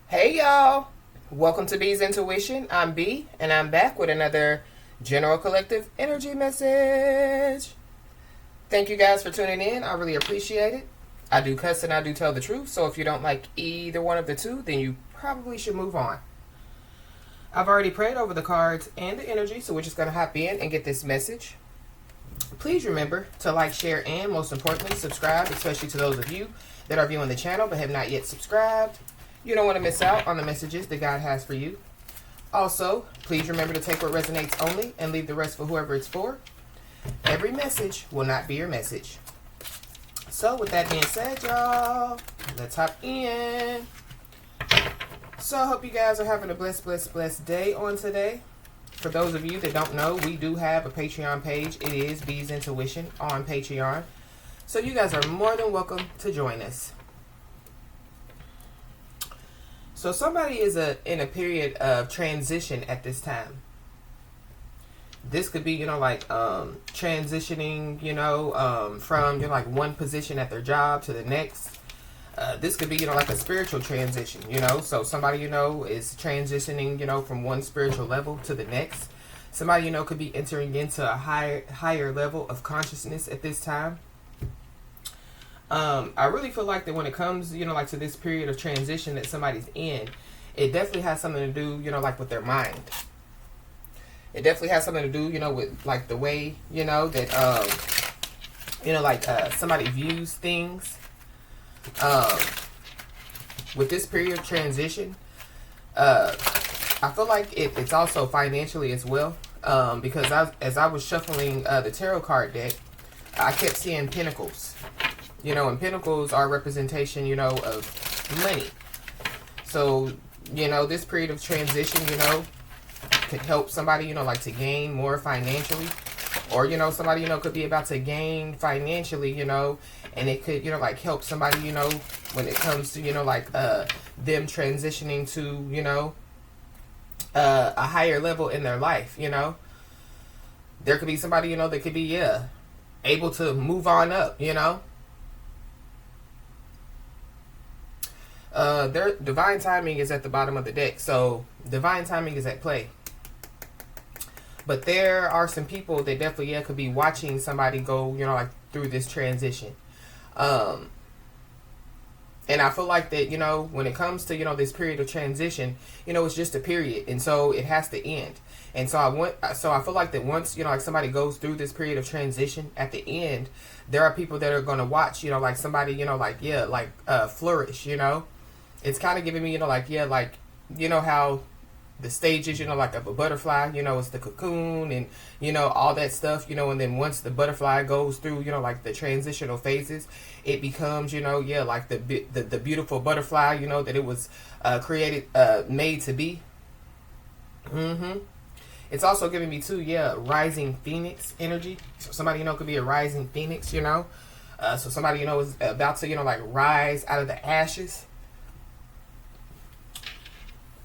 Hey y'all, welcome to B's Intuition. I'm B and I'm back with another general collective energy message. Thank you guys for tuning in. I really appreciate it. I do cuss and I do tell the truth, so if you don't like either one of the two, then you probably should move on. I've already prayed over the cards and the energy, so we're just going to hop in and get this message. Please remember to like, share, and most importantly, subscribe, especially to those of you that are viewing the channel but have not yet subscribed. You don't want to miss out on the messages that God has for you. Also, please remember to take what resonates only and leave the rest for whoever it's for. Every message will not be your message. So with that being said, y'all, let's hop in. So I hope you guys are having a blessed day on today. For those of you that don't know, we do have a Patreon page. It is B's Intuition on Patreon. So you guys are more than welcome to join us. So somebody is in a period of transition at this time. This could be, transitioning, from, like one position at their job to the next. This could be, like a spiritual transition, So somebody, is transitioning, from one spiritual level to the next. Somebody, could be entering into a higher level of consciousness at this time. I really feel like that when it comes, like to this period of transition that somebody's in, it definitely has something to do, like with their mind. It definitely has something to do, with like the way, that, somebody views things. With this period of transition, I feel like it's also financially as well. Because as I was shuffling the tarot card deck, I kept seeing pentacles. And pentacles are representation, of money. So, this period of transition, could help somebody, like to gain more financially. Or, somebody, could be about to gain financially, and it could, like help somebody, when it comes to, them transitioning to, a higher level in their life, There could be somebody, that could be, able to move on up, Their divine timing is at the bottom of the deck, so divine timing is at play. But there are some people that definitely could be watching somebody go, like through this transition. And I feel like that, when it comes to, this period of transition, it's just a period, and so it has to end. And so I feel like that once, like somebody goes through this period of transition, at the end, there are people that are going to watch, like somebody, flourish, It's kind of giving me, how the stages, like of a butterfly, it's the cocoon and, all that stuff, and then once the butterfly goes through, like the transitional phases, it becomes, like the beautiful butterfly, that it was created, made to be. It's also giving me too, rising phoenix energy. So somebody, could be a rising phoenix, so somebody, is about to, like rise out of the ashes.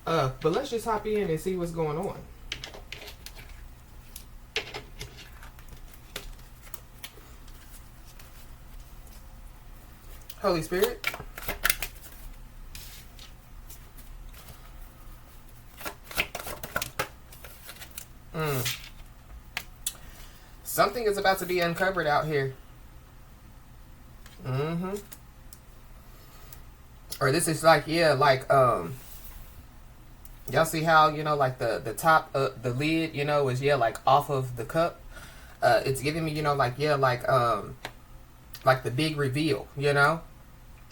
But let's just hop in and see what's going on. Holy Spirit. Something is about to be uncovered out here. Or this is like, y'all see how, like the top of the lid, is, like off of the cup. It's giving me, like the big reveal,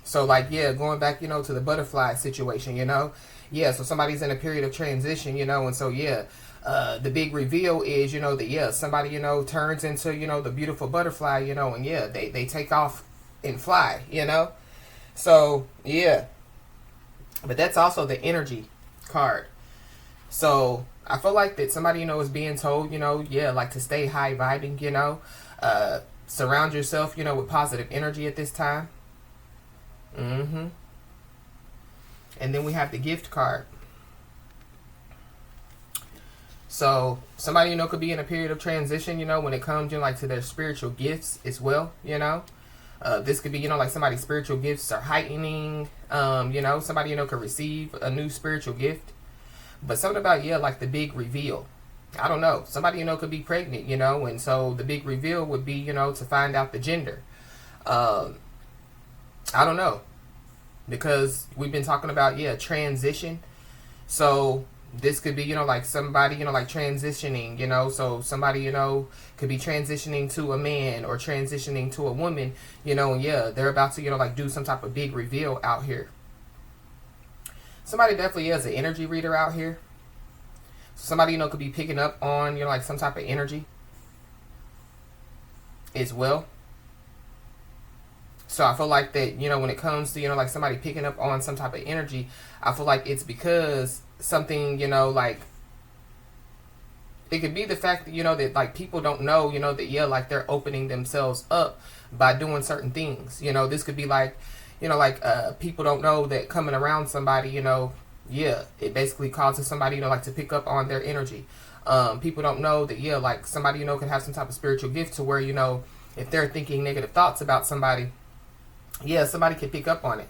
So like, going back, to the butterfly situation, So somebody's in a period of transition, and so, the big reveal is, that, somebody, turns into, the beautiful butterfly, and they take off and fly, So, But that's also the energy card. So I feel like that somebody, is being told, like to stay high vibing, surround yourself, with positive energy at this time. And then we have the gift card. So somebody, could be in a period of transition, when it comes, like to their spiritual gifts as well, This could be, like somebody's spiritual gifts are heightening. You know, somebody, you know, could receive a new spiritual gift. But something about, yeah, like the big reveal. I don't know. Somebody, you know, could be pregnant, you know, and so the big reveal would be, you know, to find out the gender. I don't know. Because we've been talking about, yeah, transition. So this could be, you know, like somebody, you know, like transitioning, you know, so somebody, you know, could be transitioning to a man or transitioning to a woman, you know, and yeah, they're about to, you know, like do some type of big reveal out here. Somebody definitely is an energy reader out here. Somebody, you know, could be picking up on, you know, like some type of energy as well. So I feel like that, you know, when it comes to, you know, like somebody picking up on some type of energy, I feel like it's because something, you know, like it could be the fact that, you know, that like people don't know, you know, that, yeah, like they're opening themselves up by doing certain things. You know, this could be like, you know, like people don't know that coming around somebody, you know, yeah, it basically causes somebody, you know, like to pick up on their energy. People don't know that, yeah, like somebody, you know, can have some type of spiritual gift to where, you know, if they're thinking negative thoughts about somebody, yeah, somebody can pick up on it.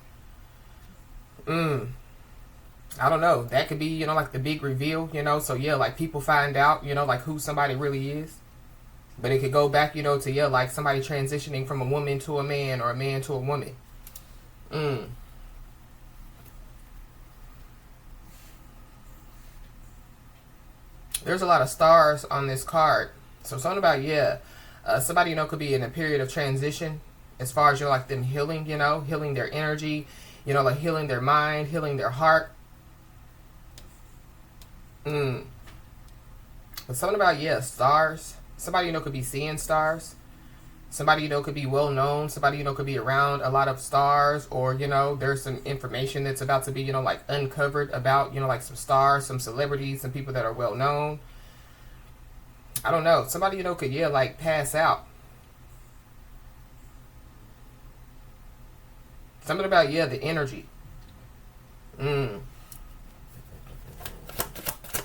I don't know. That could be, you know, like the big reveal, you know. So, yeah, like people find out, you know, like who somebody really is. But it could go back, you know, to, yeah, like somebody transitioning from a woman to a man or a man to a woman. There's a lot of stars on this card. So, something about, yeah, somebody, you know, could be in a period of transition as far as, you know, like them healing, you know, healing their energy, you know, like healing their mind, healing their heart. But something about, yeah, stars. Somebody, you know, could be seeing stars. Somebody, you know, could be well known. Somebody, you know, could be around a lot of stars. Or, you know, there's some information that's about to be, you know, like uncovered about, you know, like some stars, some celebrities, some people that are well known. I don't know. Somebody, you know, could, yeah, like pass out. Something about, yeah, the energy.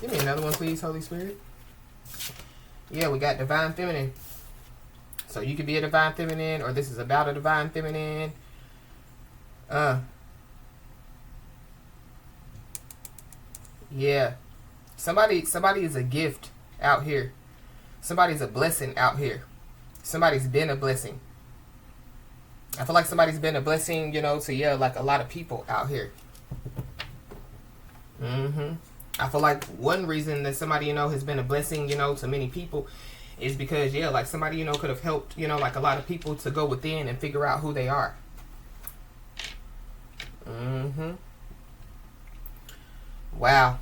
Give me another one, please, Holy Spirit. Yeah, we got divine feminine. So you could be a divine feminine, or this is about a divine feminine. Yeah. Somebody is a gift out here. Somebody's a blessing out here. Somebody's been a blessing. I feel like somebody's been a blessing, you know, to, yeah, like a lot of people out here. I feel like one reason that somebody, you know, has been a blessing, you know, to many people is because, yeah, like somebody, you know, could have helped, you know, like a lot of people to go within and figure out who they are. Wow.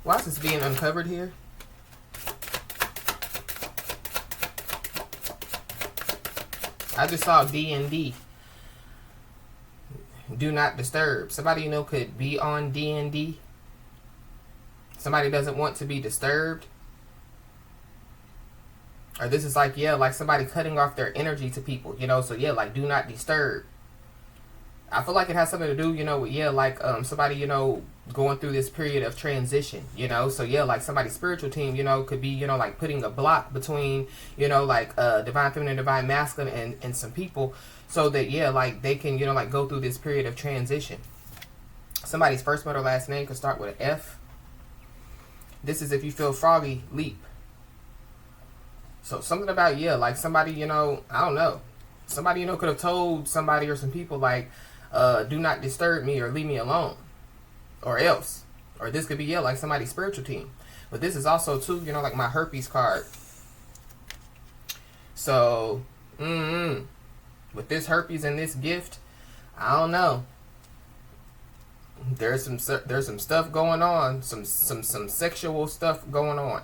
Why is this being uncovered here? I just saw D&D. Do not disturb. Somebody, you know, could be on D&D. Somebody doesn't want to be disturbed. Or this is like, yeah, like somebody cutting off their energy to people, you know. So, yeah, like do not disturb. I feel like it has something to do, you know, with, yeah, like somebody, you know, going through this period of transition, you know. So, yeah, like somebody's spiritual team, you know, could be, you know, like putting a block between, you know, like divine feminine, divine masculine and some people so that, yeah, like they can, you know, like go through this period of transition. Somebody's first, middle, last name could start with an F. This is if you feel froggy, leap. So something about, yeah, like somebody, you know, I don't know. Somebody, you know, could have told somebody or some people like, do not disturb me or leave me alone or else. Or this could be, yeah, like somebody's spiritual team. But this is also, too, you know, like my herpes card. So, with this herpes and this gift, I don't know. There's some stuff going on, some sexual stuff going on.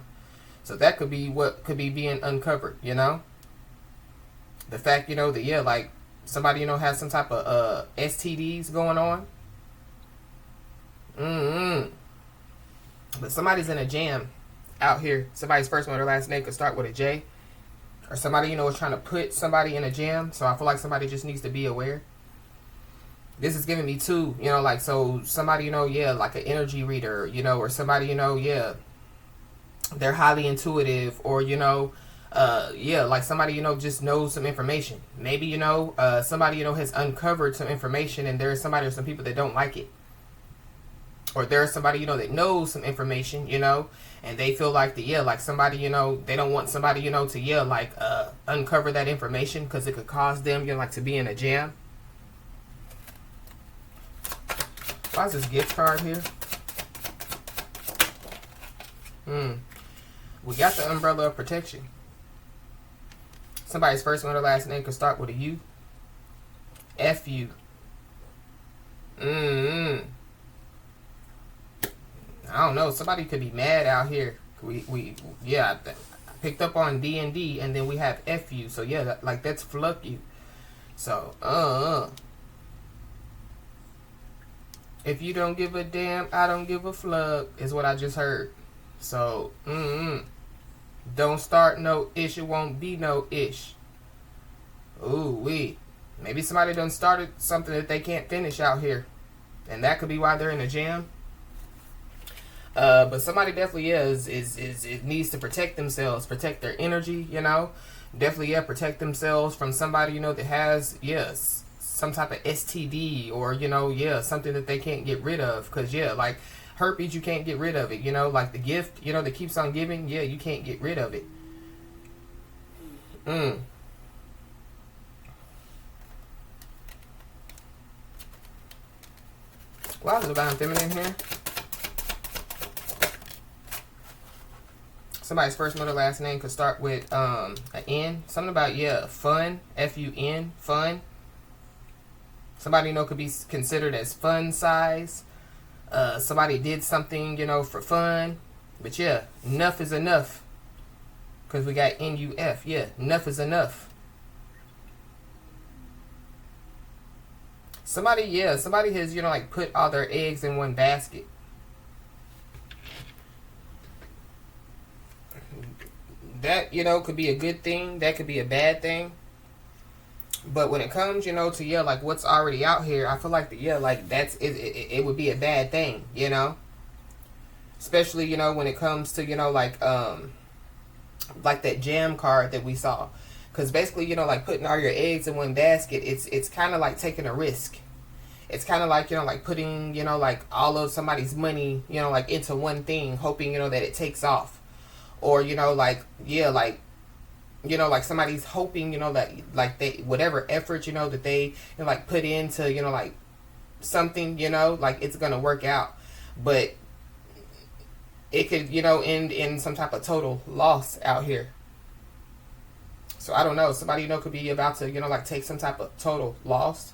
So that could be what could be being uncovered, you know? The fact, you know, that, yeah, like somebody, you know, has some type of STDs going on. But somebody's in a jam out here. Somebody's first one or last name could start with a J. Or somebody, you know, is trying to put somebody in a jam. So I feel like somebody just needs to be aware. This is giving me two, you know, like, so somebody, you know, yeah, like an energy reader, you know, or somebody, you know, yeah, they're highly intuitive, or, you know, Yeah, like somebody, just knows some information. Maybe, somebody, has uncovered some information, and there's somebody or some people that don't like it. Or there's somebody, that knows some information, and they feel like like somebody, they don't want somebody, to, like, uncover that information because it could cause them, like, to be in a jam. Why is this gift card here? We got the umbrella of protection. Somebody's first one or last name could start with a U. F-U. I don't know. Somebody could be mad out here. I picked up on D&D, and then we have F-U. So, yeah, that's fluck you. So, if you don't give a damn, I don't give a fluck, is what I just heard. So, don't start no ish, it won't be no ish. Ooh-wee. Maybe somebody done started something that they can't finish out here. And that could be why they're in a jam. But somebody definitely is it needs to protect themselves, protect their energy, Definitely, protect themselves from somebody, that has, some type of STD or, something that they can't get rid of. Because, like herpes, you can't get rid of it, like the gift, that keeps on giving, you can't get rid of it. Why is Divine Feminine here? Somebody's first name or last name could start with an N. Something about, fun, F-U-N, fun. Somebody, could be considered as fun size. Somebody did something, for fun. But, enough is enough. Because we got N-U-F. Enough is enough. Somebody has, like put all their eggs in one basket. That, could be a good thing. That could be a bad thing. But when it comes, to, like what's already out here, I feel like, like that's, it would be a bad thing, Especially, when it comes to, like that jam card that we saw. Because basically, like putting all your eggs in one basket, it's kind of like taking a risk. It's kind of like, like putting, like all of somebody's money, like into one thing, hoping, that it takes off. Or, like somebody's hoping, that, like they, whatever effort, that they, like put into, like something, like it's going to work out. But it could, end in some type of total loss out here. So I don't know. Somebody, could be about to, like take some type of total loss.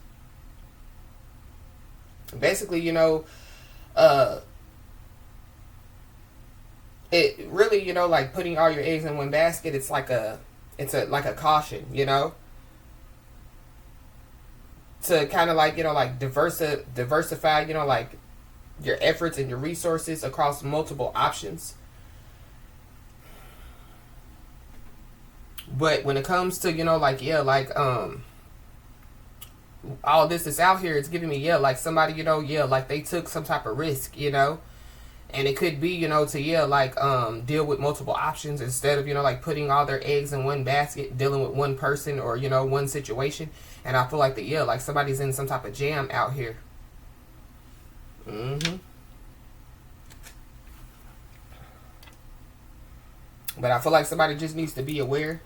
Basically, it really, like putting all your eggs in one basket, it's like a caution, to kind of like, like diversify, like your efforts and your resources across multiple options. But when it comes to, like, all this is out here, it's giving me, like somebody, like they took some type of risk, and it could be, to, like, deal with multiple options instead of, like putting all their eggs in one basket, dealing with one person or, one situation. And I feel like that, like somebody's in some type of jam out here. But I feel like somebody just needs to be aware,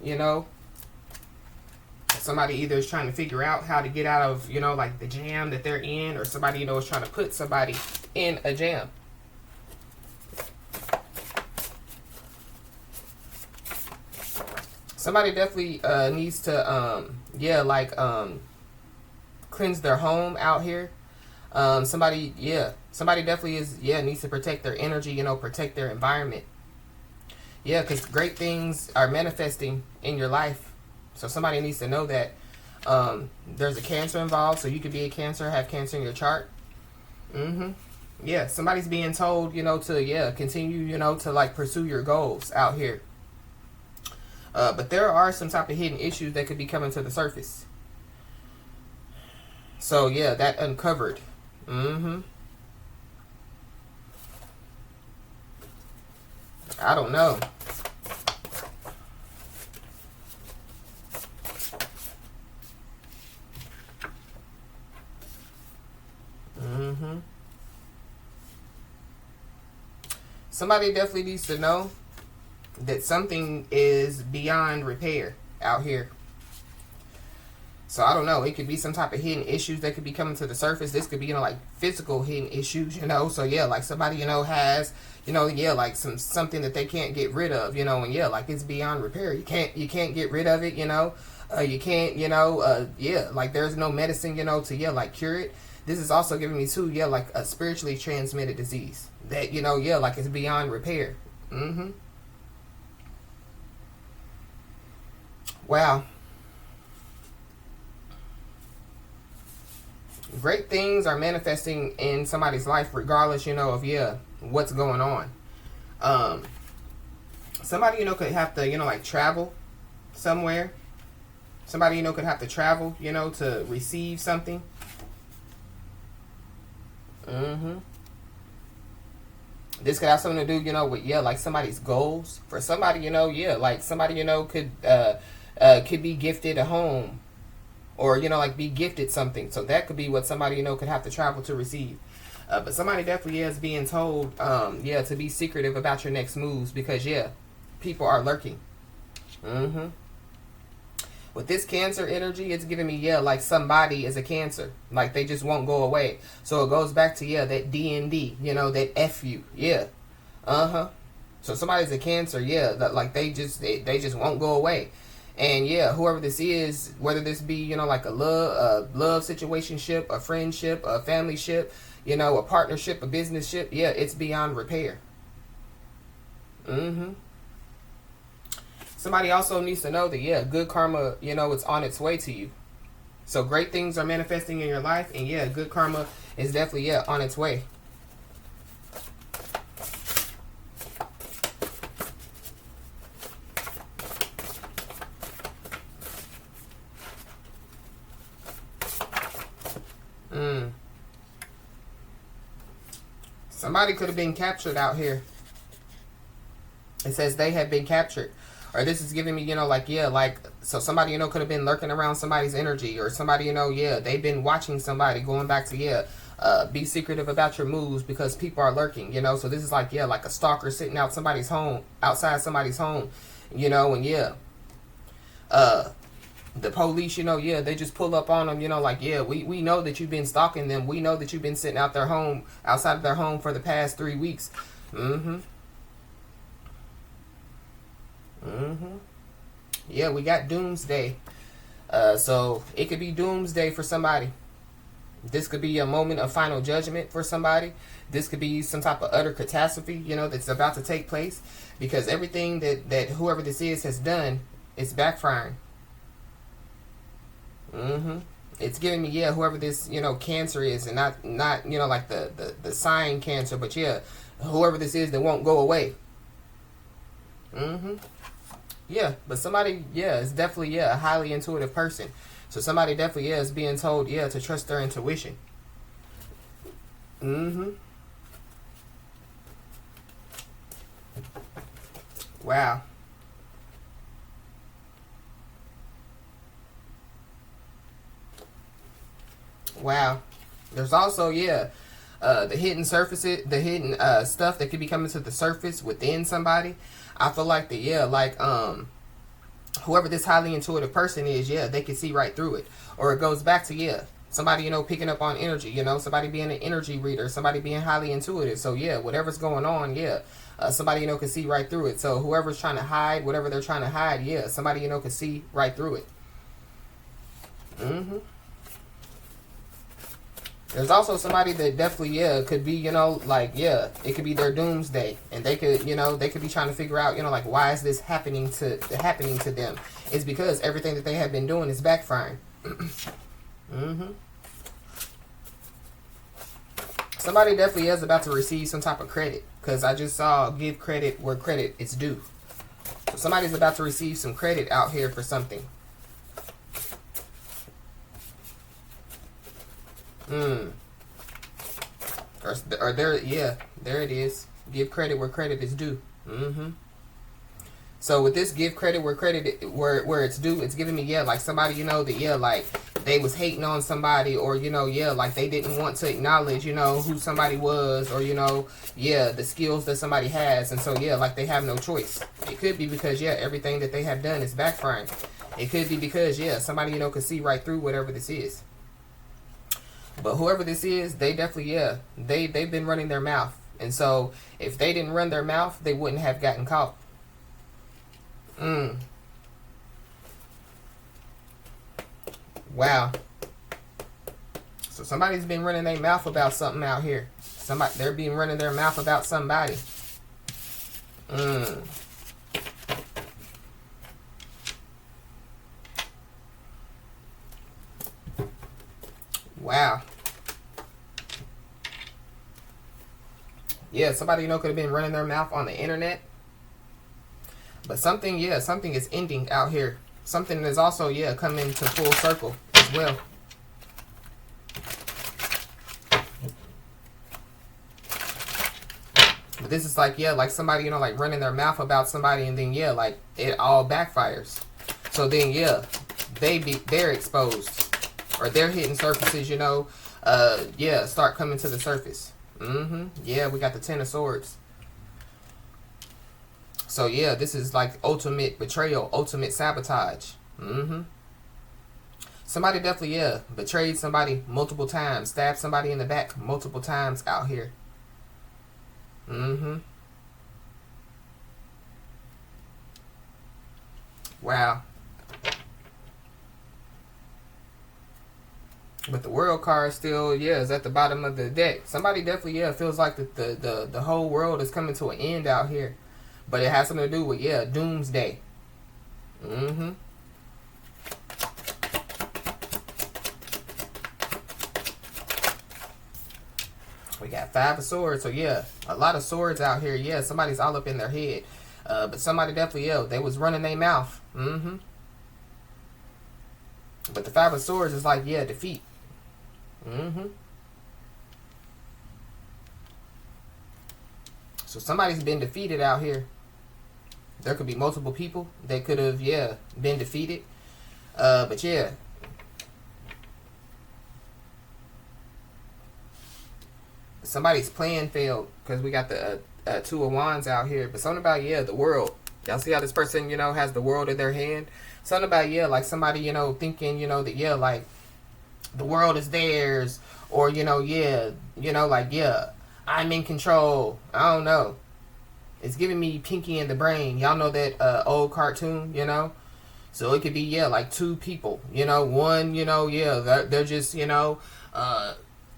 Somebody either is trying to figure out how to get out of, like the jam that they're in, or somebody, is trying to put somebody in a jam. Somebody definitely needs to, cleanse their home out here. Somebody definitely needs to protect their energy, protect their environment. Yeah, because great things are manifesting in your life. So somebody needs to know that there's a Cancer involved. So you could be a Cancer, have Cancer in your chart. Yeah, somebody's being told, to, continue, to, like, pursue your goals out here. But there are some type of hidden issues that could be coming to the surface. So, that uncovered. I don't know. somebody definitely needs to know that something is beyond repair out here. So I don't know. It could be some type of hidden issues that could be coming to the surface. This could be, like physical hidden issues, So yeah, like somebody, has, yeah, like something that they can't get rid of, and yeah, like it's beyond repair. You can't get rid of it, you can't, yeah, like there's no medicine, to, yeah, like cure it. This is also giving me too, yeah, like a spiritually transmitted disease that, yeah, like it's beyond repair. Wow. Great things are manifesting in somebody's life regardless, of, yeah, what's going on. Somebody, could have to, like travel somewhere. Somebody, could have to travel, to receive something. This could have something to do, with, yeah, like somebody's goals. For somebody, yeah, like somebody, could be gifted a home. Or, like be gifted something. So that could be what somebody, could have to travel to receive. But somebody definitely is being told, yeah, to be secretive about your next moves. Because, yeah, people are lurking. With this Cancer energy, it's giving me, yeah, like somebody is a Cancer. Like they just won't go away. So it goes back to, yeah, that D&D, that F you. Yeah. So somebody's a Cancer, yeah, that like they just won't go away. And yeah, whoever this is, whether this be, like a love situationship, a friendship, a family ship, a partnership, a business ship, yeah, it's beyond repair. Somebody also needs to know that, yeah, good karma, it's on its way to you. So great things are manifesting in your life, and yeah, good karma is definitely, yeah, on its way. Somebody could have been captured out here. It says they have been captured. Or this is giving me, like, yeah, like, so somebody, could have been lurking around somebody's energy. Or somebody, yeah, they've been watching somebody, going back to, yeah, be secretive about your moves because people are lurking, So this is like, yeah, like a stalker sitting outside somebody's home, and yeah. The police, yeah, they just pull up on them, like, yeah, we know that you've been stalking them. We know that you've been sitting outside of their home for the past 3 weeks. Yeah, we got doomsday. So it could be doomsday for somebody. This could be a moment of final judgment for somebody. This could be some type of utter catastrophe, that's about to take place. Because everything that whoever this is has done, it's backfiring. It's giving me, yeah, whoever this, Cancer is, and not like the sign Cancer, but yeah, whoever this is that won't go away. Yeah, but somebody, yeah, is definitely, yeah, a highly intuitive person. So somebody definitely, yeah, is being told, yeah, to trust their intuition. Wow. Wow. There's also, yeah, the hidden surfaces, the hidden stuff that could be coming to the surface within somebody. I feel like that, yeah, like whoever this highly intuitive person is, yeah, they can see right through it. Or it goes back to, yeah, somebody, picking up on energy, somebody being an energy reader, somebody being highly intuitive. So yeah, whatever's going on, yeah, somebody, can see right through it. So whoever's trying to hide, whatever they're trying to hide, yeah, somebody, can see right through it. There's also somebody that definitely, yeah, could be, like, yeah, it could be their doomsday. And they could, they could be trying to figure out, like, why is this happening to them? It's because everything that they have been doing is backfiring. Somebody definitely is about to receive some type of credit. Because I just saw give credit where credit is due. So somebody's about to receive some credit out here for something. Or there, yeah, there it is. Give credit where credit is due. So with this give credit where credit where it's due, it's giving me, yeah, like somebody, that, yeah, like they was hating on somebody, or, you know, yeah, like they didn't want to acknowledge, you know, who somebody was, or, you know, yeah, the skills that somebody has. And so, yeah, like they have no choice. It could be because, yeah, everything that they have done is backfiring. It could be because, yeah, somebody, you know, could see right through whatever this is. But whoever this is, they definitely, yeah, they've been running their mouth. And so if they didn't run their mouth, they wouldn't have gotten caught. Wow. So somebody's been running their mouth about something out here. They're being running their mouth about somebody. Wow. Yeah, somebody, you know, could have been running their mouth on the internet. But something, yeah, something is ending out here. Something is also, yeah, coming to full circle as well. But this is like, yeah, like somebody, you know, like running their mouth about somebody, and then, yeah, like it all backfires. So then, yeah, they're exposed, or they're hitting surfaces, you know, yeah, start coming to the surface. Yeah, we got the Ten of Swords. So yeah, this is like ultimate betrayal, ultimate sabotage. Somebody definitely, yeah, betrayed somebody multiple times, stabbed somebody in the back multiple times out here. Wow. But the world card still, yeah, is at the bottom of the deck. Somebody definitely, yeah, feels like the whole world is coming to an end out here. But it has something to do with, yeah, doomsday. We got Five of Swords. So, yeah, a lot of swords out here. Yeah, somebody's all up in their head. But somebody definitely, yeah, they was running their mouth. But the Five of Swords is like, yeah, defeat. So somebody's been defeated out here. There could be multiple people that could have, yeah, been defeated. But yeah. Somebody's plan failed because we got the Two of Wands out here. But something about, yeah, the world. Y'all see how this person, you know, has the world in their hand? Something about, yeah, like somebody, you know, thinking, you know, that, yeah, like the world is theirs. Or, you know, yeah, you know, like, yeah, I'm in control. I don't know. It's giving me Pinky in the Brain. Y'all know that old cartoon, you know? So it could be, yeah, like two people. You know, one, you know, yeah, they're just, you know,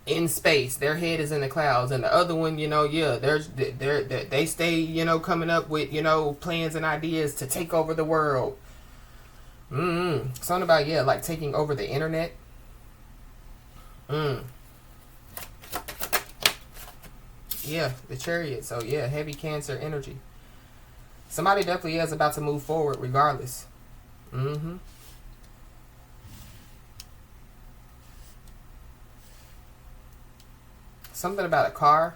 in space. Their head is in the clouds. And the other one, you know, yeah, they stay, you know, coming up with, you know, plans and ideas to take over the world. Something about, yeah, like taking over the internet. Yeah, the Chariot. So, yeah, heavy Cancer energy. Somebody definitely is about to move forward regardless. Something about a car.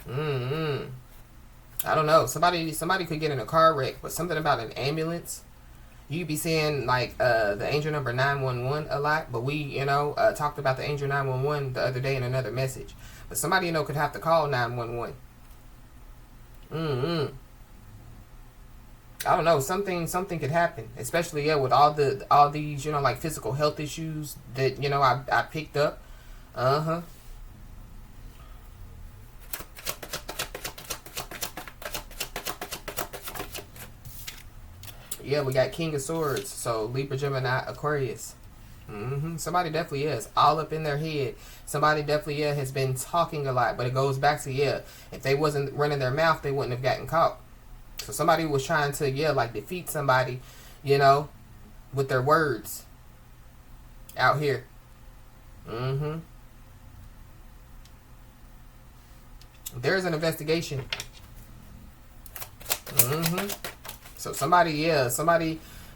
I don't know. Somebody could get in a car wreck, but something about an ambulance. You'd be seeing like the angel number 911 a lot, but we, you know, talked about the angel 911 the other day in another message. But somebody, you know, could have to call 911. I don't know. Something could happen, especially, yeah, with all these, you know, like physical health issues that, you know, I picked up. Yeah, we got King of Swords. So Libra, Gemini, Aquarius. Somebody definitely is all up in their head. Somebody definitely, yeah, has been talking a lot. But it goes back to, yeah, if they wasn't running their mouth, they wouldn't have gotten caught. So somebody was trying to, yeah, like defeat somebody, you know, with their words out here. There's an investigation. So somebody, yeah,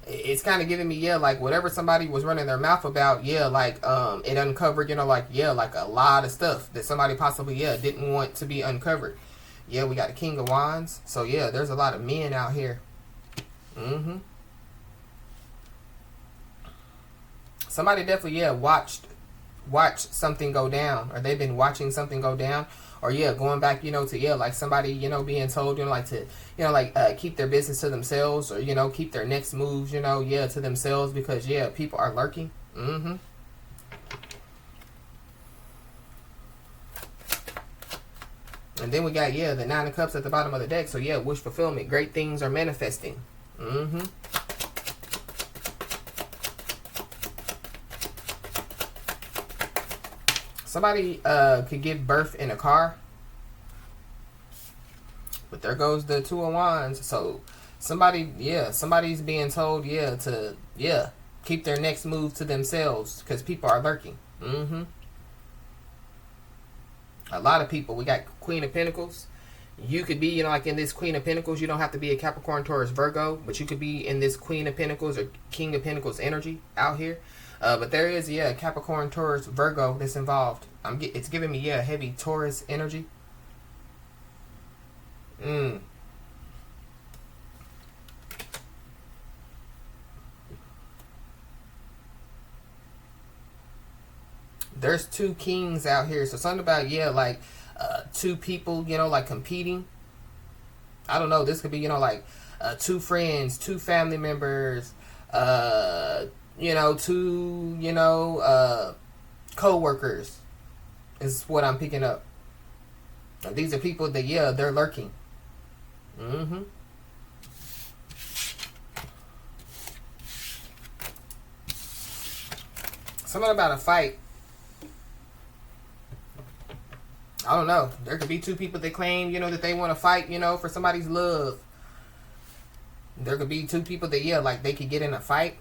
it's kind of giving me, yeah, like whatever somebody was running their mouth about, yeah, like it uncovered, you know, like, yeah, like a lot of stuff that somebody possibly, yeah, didn't want to be uncovered. Yeah, we got the King of Wands. So yeah, there's a lot of men out here. Somebody definitely, yeah, watched something go down, or they've been watching something go down, or yeah, going back, to, yeah, like somebody, being told, like to, like keep their business to themselves, or keep their next moves, yeah, to themselves, because yeah, people are lurking. And then we got, yeah, the Nine of Cups at the bottom of the deck. So yeah, wish fulfillment, great things are manifesting. Somebody could give birth in a car. But there goes the Two of Wands. So somebody's being told, yeah, to, yeah, keep their next move to themselves, because people are lurking. A lot of people. We got Queen of Pentacles. You could be, like in this Queen of Pentacles. You don't have to be a Capricorn, Taurus, Virgo, but you could be in this Queen of Pentacles or King of Pentacles energy out here. But there is, yeah, Capricorn, Taurus, Virgo that's involved. It's giving me, yeah, heavy Taurus energy. There's two kings out here. So something about, yeah, like two people, like competing. I don't know. This could be, like two friends, two family members, two, co-workers is what I'm picking up. Now, these are people that, yeah, they're lurking. Something about a fight. I don't know. There could be two people that claim, that they want to fight, for somebody's love. There could be two people that, yeah, like they could get in a fight.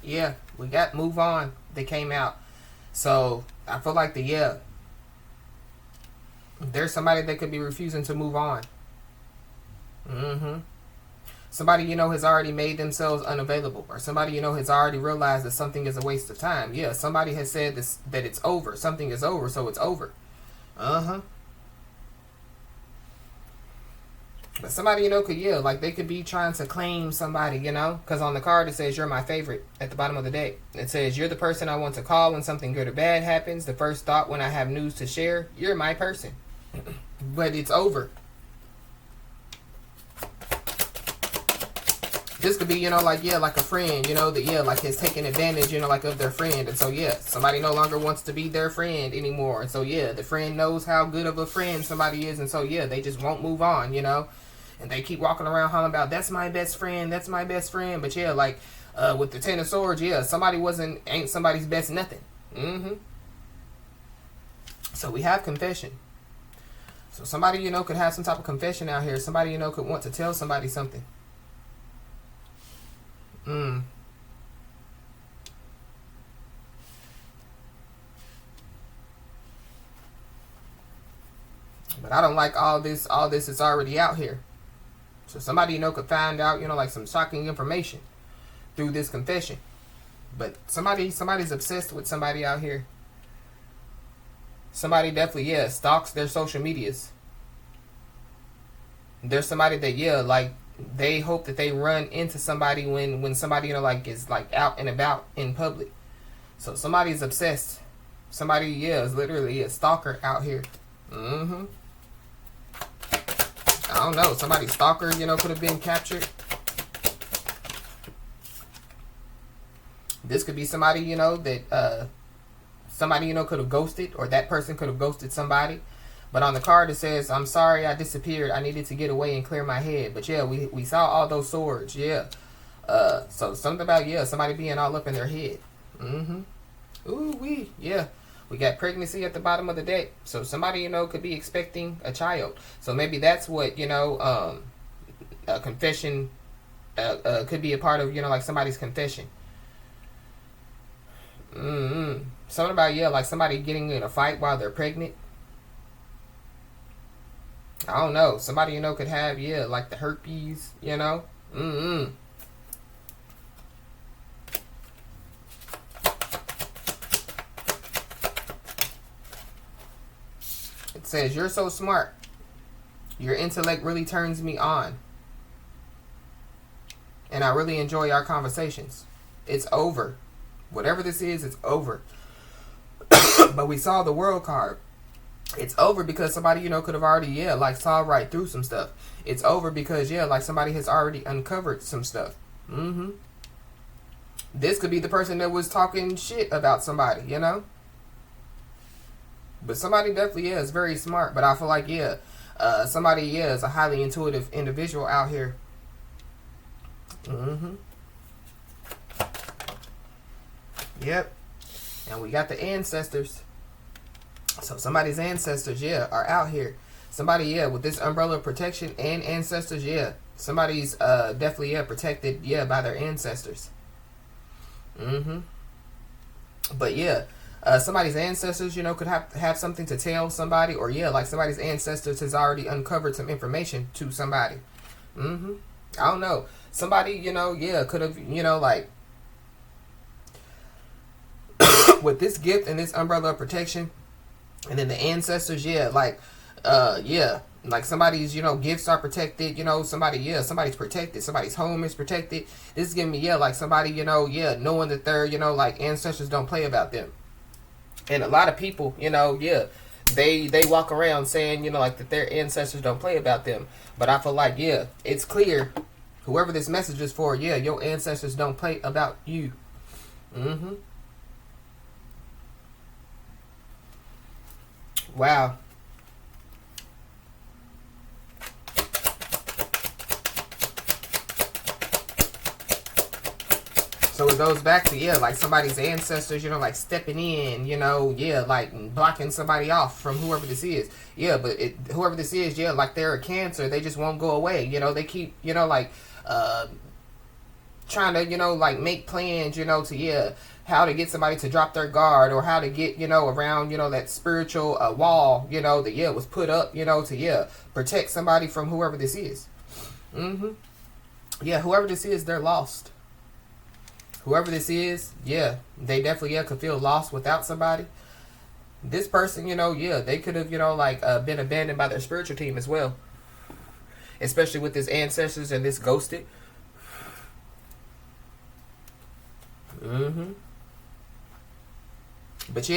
Yeah, we got move on. They came out. So I feel like there's somebody that could be refusing to move on. Somebody, has already made themselves unavailable. Or somebody, has already realized that something is a waste of time. Yeah, somebody has said that it's over. Something is over, so it's over. But somebody, could, yeah, like they could be trying to claim somebody, because on the card it says, you're my favorite at the bottom of the deck. It says, you're the person I want to call when something good or bad happens. The first thought when I have news to share. You're my person. But it's over. This could be, like, yeah, like a friend, that, yeah, like has taken advantage, like of their friend. And so, yeah, somebody no longer wants to be their friend anymore. And so, yeah, the friend knows how good of a friend somebody is. And so, yeah, they just won't move on, And they keep walking around hollering about, that's my best friend, that's my best friend. But, yeah, like, with the Ten of Swords, yeah, somebody ain't somebody's best nothing. So we have confession. So somebody, could have some type of confession out here. Somebody, could want to tell somebody something. But I don't like all this. All this is already out here. So somebody, could find out, like some shocking information through this confession. But somebody's obsessed with somebody out here. Somebody definitely, yeah, stalks their social medias. There's somebody that, yeah, like they hope that they run into somebody when somebody, like is like out and about in public. So somebody's obsessed. Somebody, yeah, is literally a stalker out here. I don't know. Somebody's stalker, could have been captured. This could be somebody, that somebody, could have ghosted, or that person could have ghosted somebody. But on the card it says, I'm sorry I disappeared. I needed to get away and clear my head. But yeah, we saw all those swords. Yeah. So something about, yeah, somebody being all up in their head. Ooh, yeah. We got pregnancy at the bottom of the deck. So somebody, could be expecting a child. So maybe that's what, a confession could be a part of, like somebody's confession. Something about, yeah, like somebody getting in a fight while they're pregnant. I don't know. Somebody, could have, like the herpes, Mm-mm. It says, you're so smart. Your intellect really turns me on. And I really enjoy our conversations. It's over. Whatever this is, it's over. But we saw the world card. It's over because somebody, could have already, like saw right through some stuff. It's over because, like somebody has already uncovered some stuff. Mm-hmm. This could be the person that was talking shit about somebody, But somebody definitely is very smart. But I feel like, somebody is a highly intuitive individual out here. Mm-hmm. Yep. And we got the ancestors. So somebody's ancestors, are out here. Somebody, with this umbrella of protection and ancestors, Somebody's definitely, protected, by their ancestors. Mm-hmm. But, somebody's ancestors, could have something to tell somebody. Or, like somebody's ancestors has already uncovered some information to somebody. Mm-hmm. I don't know. Somebody, could have, like, with this gift and this umbrella of protection, and then the ancestors, like somebody's, gifts are protected, somebody's protected, somebody's home is protected. This is giving me, like somebody, knowing that their, like ancestors don't play about them. And a lot of people, they walk around saying, like that their ancestors don't play about them. But I feel like, it's clear, whoever this message is for, your ancestors don't play about you. Mm-hmm. Wow. So it goes back to, like somebody's ancestors, like stepping in, like blocking somebody off from whoever this is. But whoever this is, like they're a cancer. They just won't go away. They keep, like, trying to, like make plans, to, how to get somebody to drop their guard, or how to get, around, that spiritual wall, that, was put up, to, protect somebody from whoever this is. Mm-hmm. Whoever this is, they're lost. Whoever this is, they definitely, could feel lost without somebody. This person, they could have, like, been abandoned by their spiritual team as well. Especially with this ancestors and this ghosted. Mm-hmm. But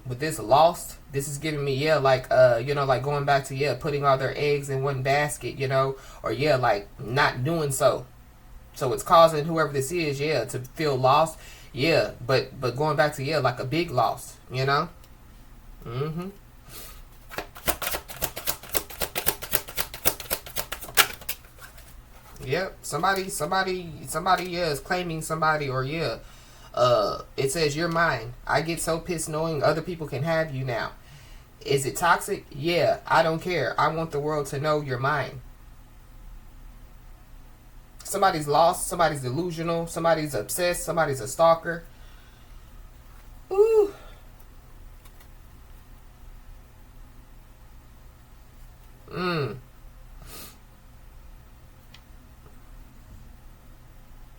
with this lost, this is giving me, like, like going back to, putting all their eggs in one basket, or, like not doing so. So it's causing whoever this is, to feel lost. But going back to, like a big loss, Mm-hmm. Yep. Somebody is claiming somebody, or it says you're mine. I get so pissed knowing other people can have you now. Is it toxic? Yeah, I don't care. I want the world to know you're mine. Somebody's lost, somebody's delusional, somebody's obsessed, somebody's a stalker. Ooh.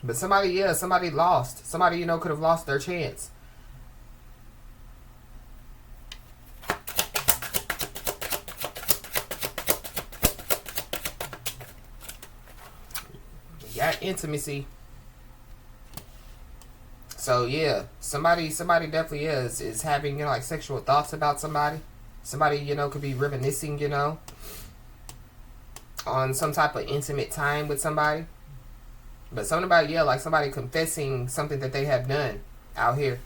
But somebody lost. Somebody, could have lost their chance. Got intimacy. So somebody definitely is having, like sexual thoughts about somebody. Somebody, could be reminiscing, on some type of intimate time with somebody. But something about, like somebody confessing something that they have done out here.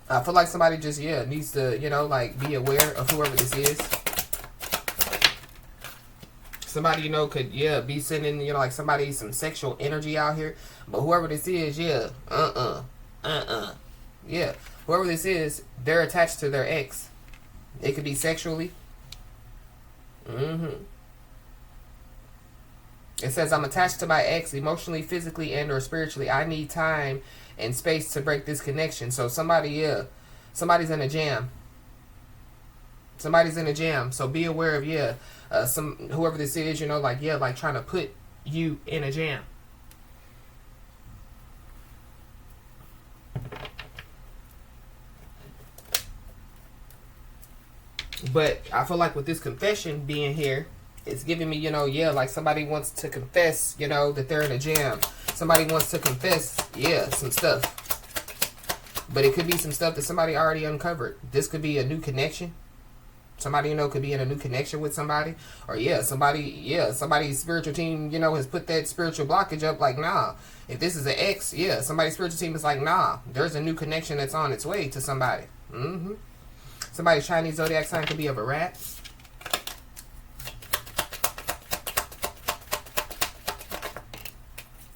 I feel like somebody just, needs to, like be aware of whoever this is. Somebody, could, be sending, like somebody some sexual energy out here. But whoever this is, whoever this is, they're attached to their ex. It could be sexually. Mm-hmm. It says, I'm attached to my ex emotionally, physically, and or spiritually. I need time and space to break this connection. So somebody, somebody's in a jam. Somebody's in a jam. So be aware of, whoever this is, like trying to put you in a jam. But I feel like with this confession being here, it's giving me, like somebody wants to confess, that they're in a jam. Somebody wants to confess, some stuff. But it could be some stuff that somebody already uncovered. This could be a new connection. Somebody, could be in a new connection with somebody. Or, somebody's spiritual team, has put that spiritual blockage up like, nah. If this is an ex, somebody's spiritual team is like, nah. There's a new connection that's on its way to somebody. Somebody's Chinese zodiac sign could be of a rat.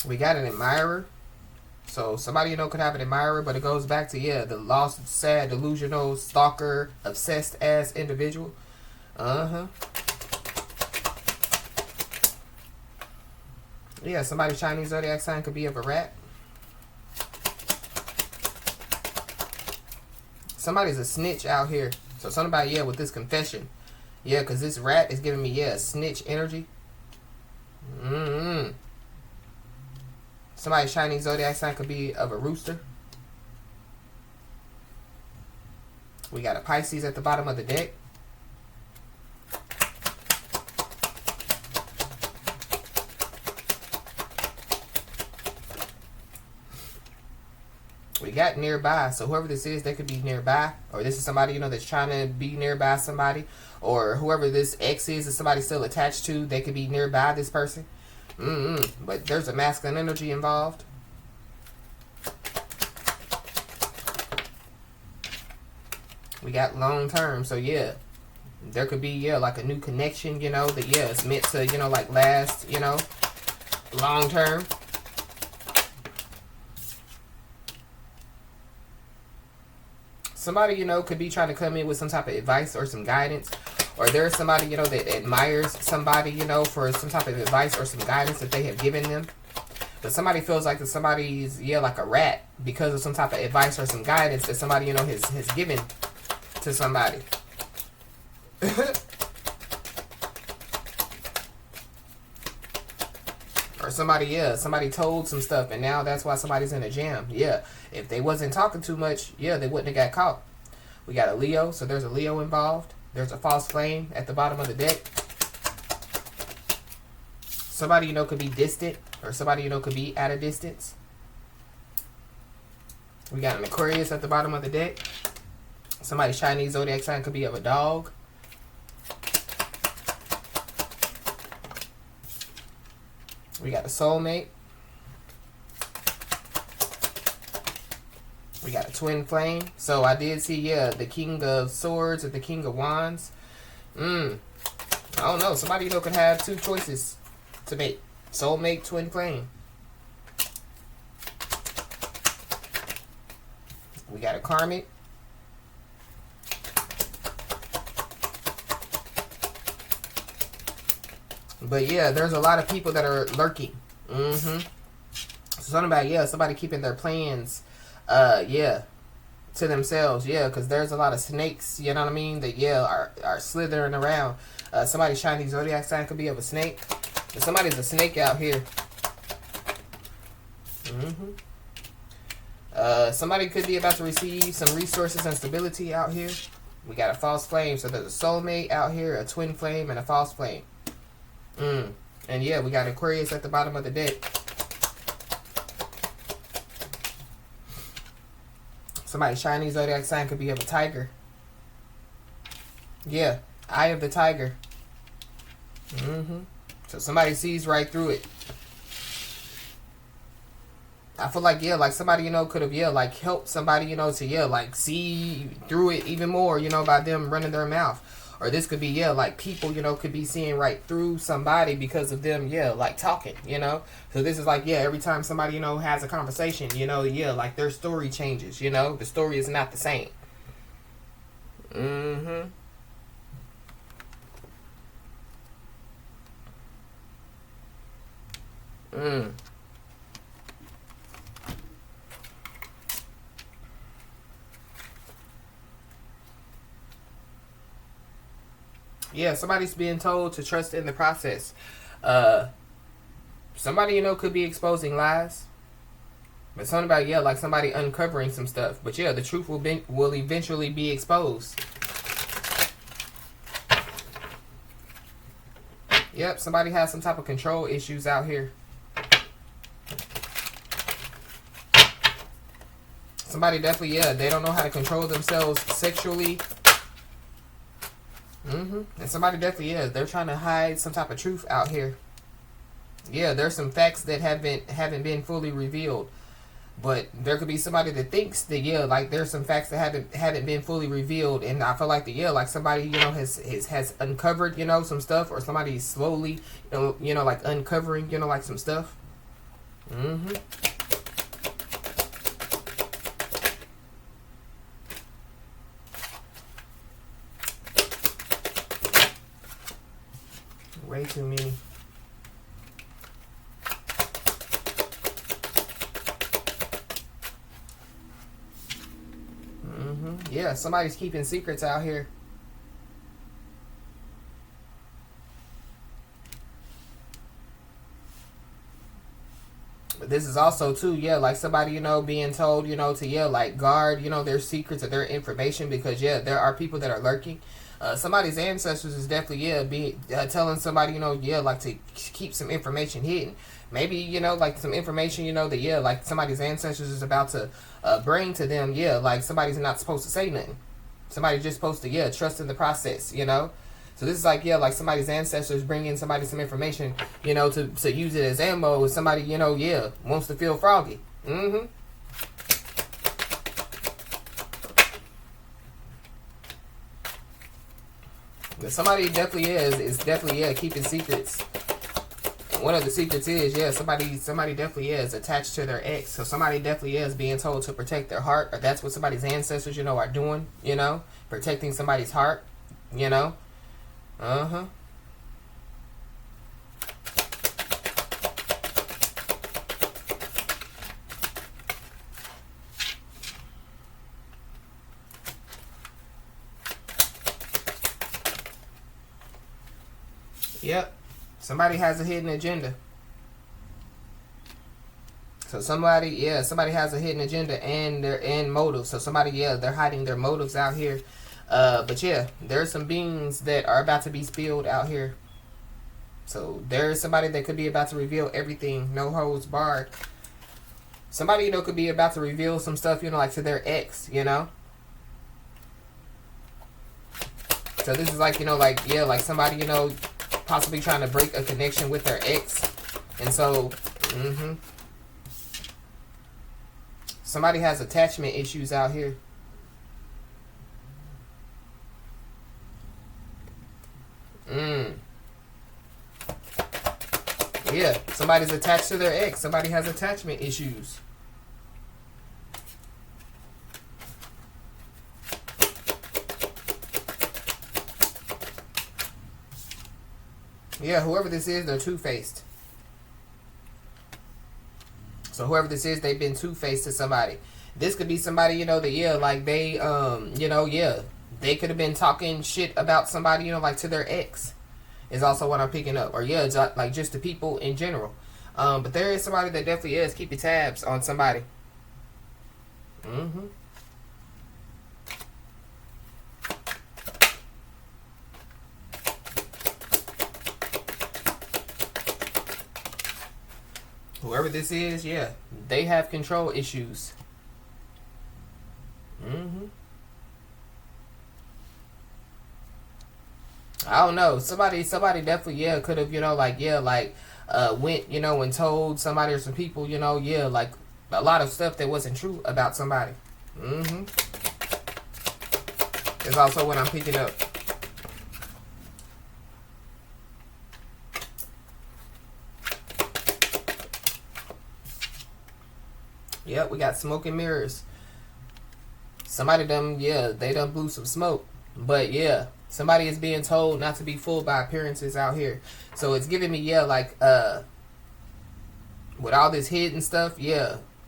We got an admirer. So somebody, could have an admirer, but it goes back to, the lost, sad, delusional, stalker, obsessed ass individual. Yeah, somebody's Chinese zodiac sign could be of a rat. Somebody's a snitch out here. So somebody, with this confession. Yeah, because this rat is giving me, snitch energy. Somebody's Chinese zodiac sign could be of a rooster. We got a Pisces at the bottom of the deck. We got nearby. So whoever this is, they could be nearby. Or this is somebody, that's trying to be nearby somebody. Or whoever this ex is somebody still attached to, they could be nearby this person. But there's a masculine energy involved. We got long term. So there could be like a new connection, that it's meant to like last, long term. Somebody could be trying to come in with some type of advice or some guidance. Or there's somebody, that admires somebody, for some type of advice or some guidance that they have given them. But somebody feels like that somebody's, like a rat because of some type of advice or some guidance that somebody, has given to somebody. Or somebody told some stuff and now that's why somebody's in a jam. If they wasn't talking too much, they wouldn't have got caught. We got a Leo, so there's a Leo involved. There's a false flame at the bottom of the deck. Somebody, could be distant. Or somebody, could be at a distance. We got an Aquarius at the bottom of the deck. Somebody's Chinese zodiac sign could be of a dog. We got a soulmate. We got a twin flame. So I did see, the King of Swords or the King of Wands. I don't know. Somebody, could have two choices to make. Soulmate, twin flame. We got a karmic. But there's a lot of people that are lurking. So somebody keeping their plans to themselves, because there's a lot of snakes, you know what I mean, that are slithering around. Somebody's Chinese zodiac sign could be of a snake. But somebody's a snake out here. Somebody could be about to receive some resources and stability out here. We got a false flame, so there's a soulmate out here, a twin flame, and a false flame. And we got Aquarius at the bottom of the deck. Somebody's Chinese zodiac sign could be of a tiger. Eye of the tiger. So somebody sees right through it. I feel like, somebody, could have, helped somebody, to, see through it even more, by them running their mouth. Or this could be, people, could be seeing right through somebody because of them, talking, So this is every time somebody, has a conversation, their story changes, The story is not the same. Yeah, somebody's being told to trust in the process. Somebody, could be exposing lies. But something about, like somebody uncovering some stuff. But yeah, the truth will eventually be exposed. Yep, somebody has some type of control issues out here. Somebody definitely, they don't know how to control themselves sexually. And somebody definitely, they're trying to hide some type of truth out here. Yeah, there's some facts that haven't been fully revealed. But there could be somebody that thinks that, like there's some facts that haven't been fully revealed. And I feel like like somebody, has uncovered, some stuff, or somebody slowly, like uncovering, like some stuff. Way too many. Yeah, somebody's keeping secrets out here. But this is also too, like somebody, being told, to, like guard, their secrets or their information, because, there are people that are lurking. Somebody's ancestors is definitely, telling somebody, like to keep some information hidden. Maybe, like some information, that, like somebody's ancestors is about to bring to them, like somebody's not supposed to say nothing. Somebody's just supposed to, trust in the process, So this is like, like somebody's ancestors bringing somebody some information, to use it as ammo. If somebody, wants to feel froggy. But somebody definitely is definitely, keeping secrets. One of the secrets is, somebody definitely is attached to their ex. So somebody definitely is being told to protect their heart. Or that's what somebody's ancestors, are doing, protecting somebody's heart, Yep. Somebody has a hidden agenda. So somebody has a hidden agenda and motives. So somebody, they're hiding their motives out here. But there's some beans that are about to be spilled out here. So there's somebody that could be about to reveal everything, no holds barred. Somebody, could be about to reveal some stuff, like to their ex, So this is like, like somebody, possibly trying to break a connection with their ex. And so, somebody has attachment issues out here. Yeah, somebody's attached to their ex. Somebody has attachment issues. Yeah, whoever this is, they're two-faced. So whoever this is, they've been two-faced to somebody. This could be somebody, that, like they, they could have been talking shit about somebody, like to their ex. Is also what I'm picking up. Or, like just the people in general. But there is somebody that definitely is keeping tabs on somebody. Whoever this is, they have control issues. I don't know. Somebody definitely, could have, went, and told somebody or some people, like a lot of stuff that wasn't true about somebody. Is also what I'm picking up. Yep, we got smoke and mirrors. Somebody done, they done blew some smoke. But somebody is being told not to be fooled by appearances out here. So it's giving me, like, with all this hidden stuff,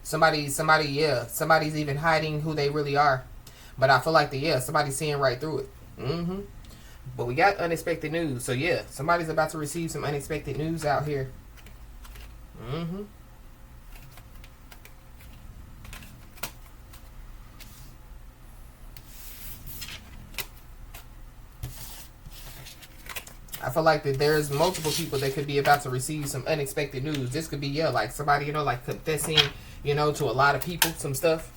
somebody's even hiding who they really are. But I feel like somebody's seeing right through it. But we got unexpected news. So yeah, somebody's about to receive some unexpected news out here. I feel like that there's multiple people that could be about to receive some unexpected news. This could be, yeah, like somebody, like confessing, to a lot of people, some stuff.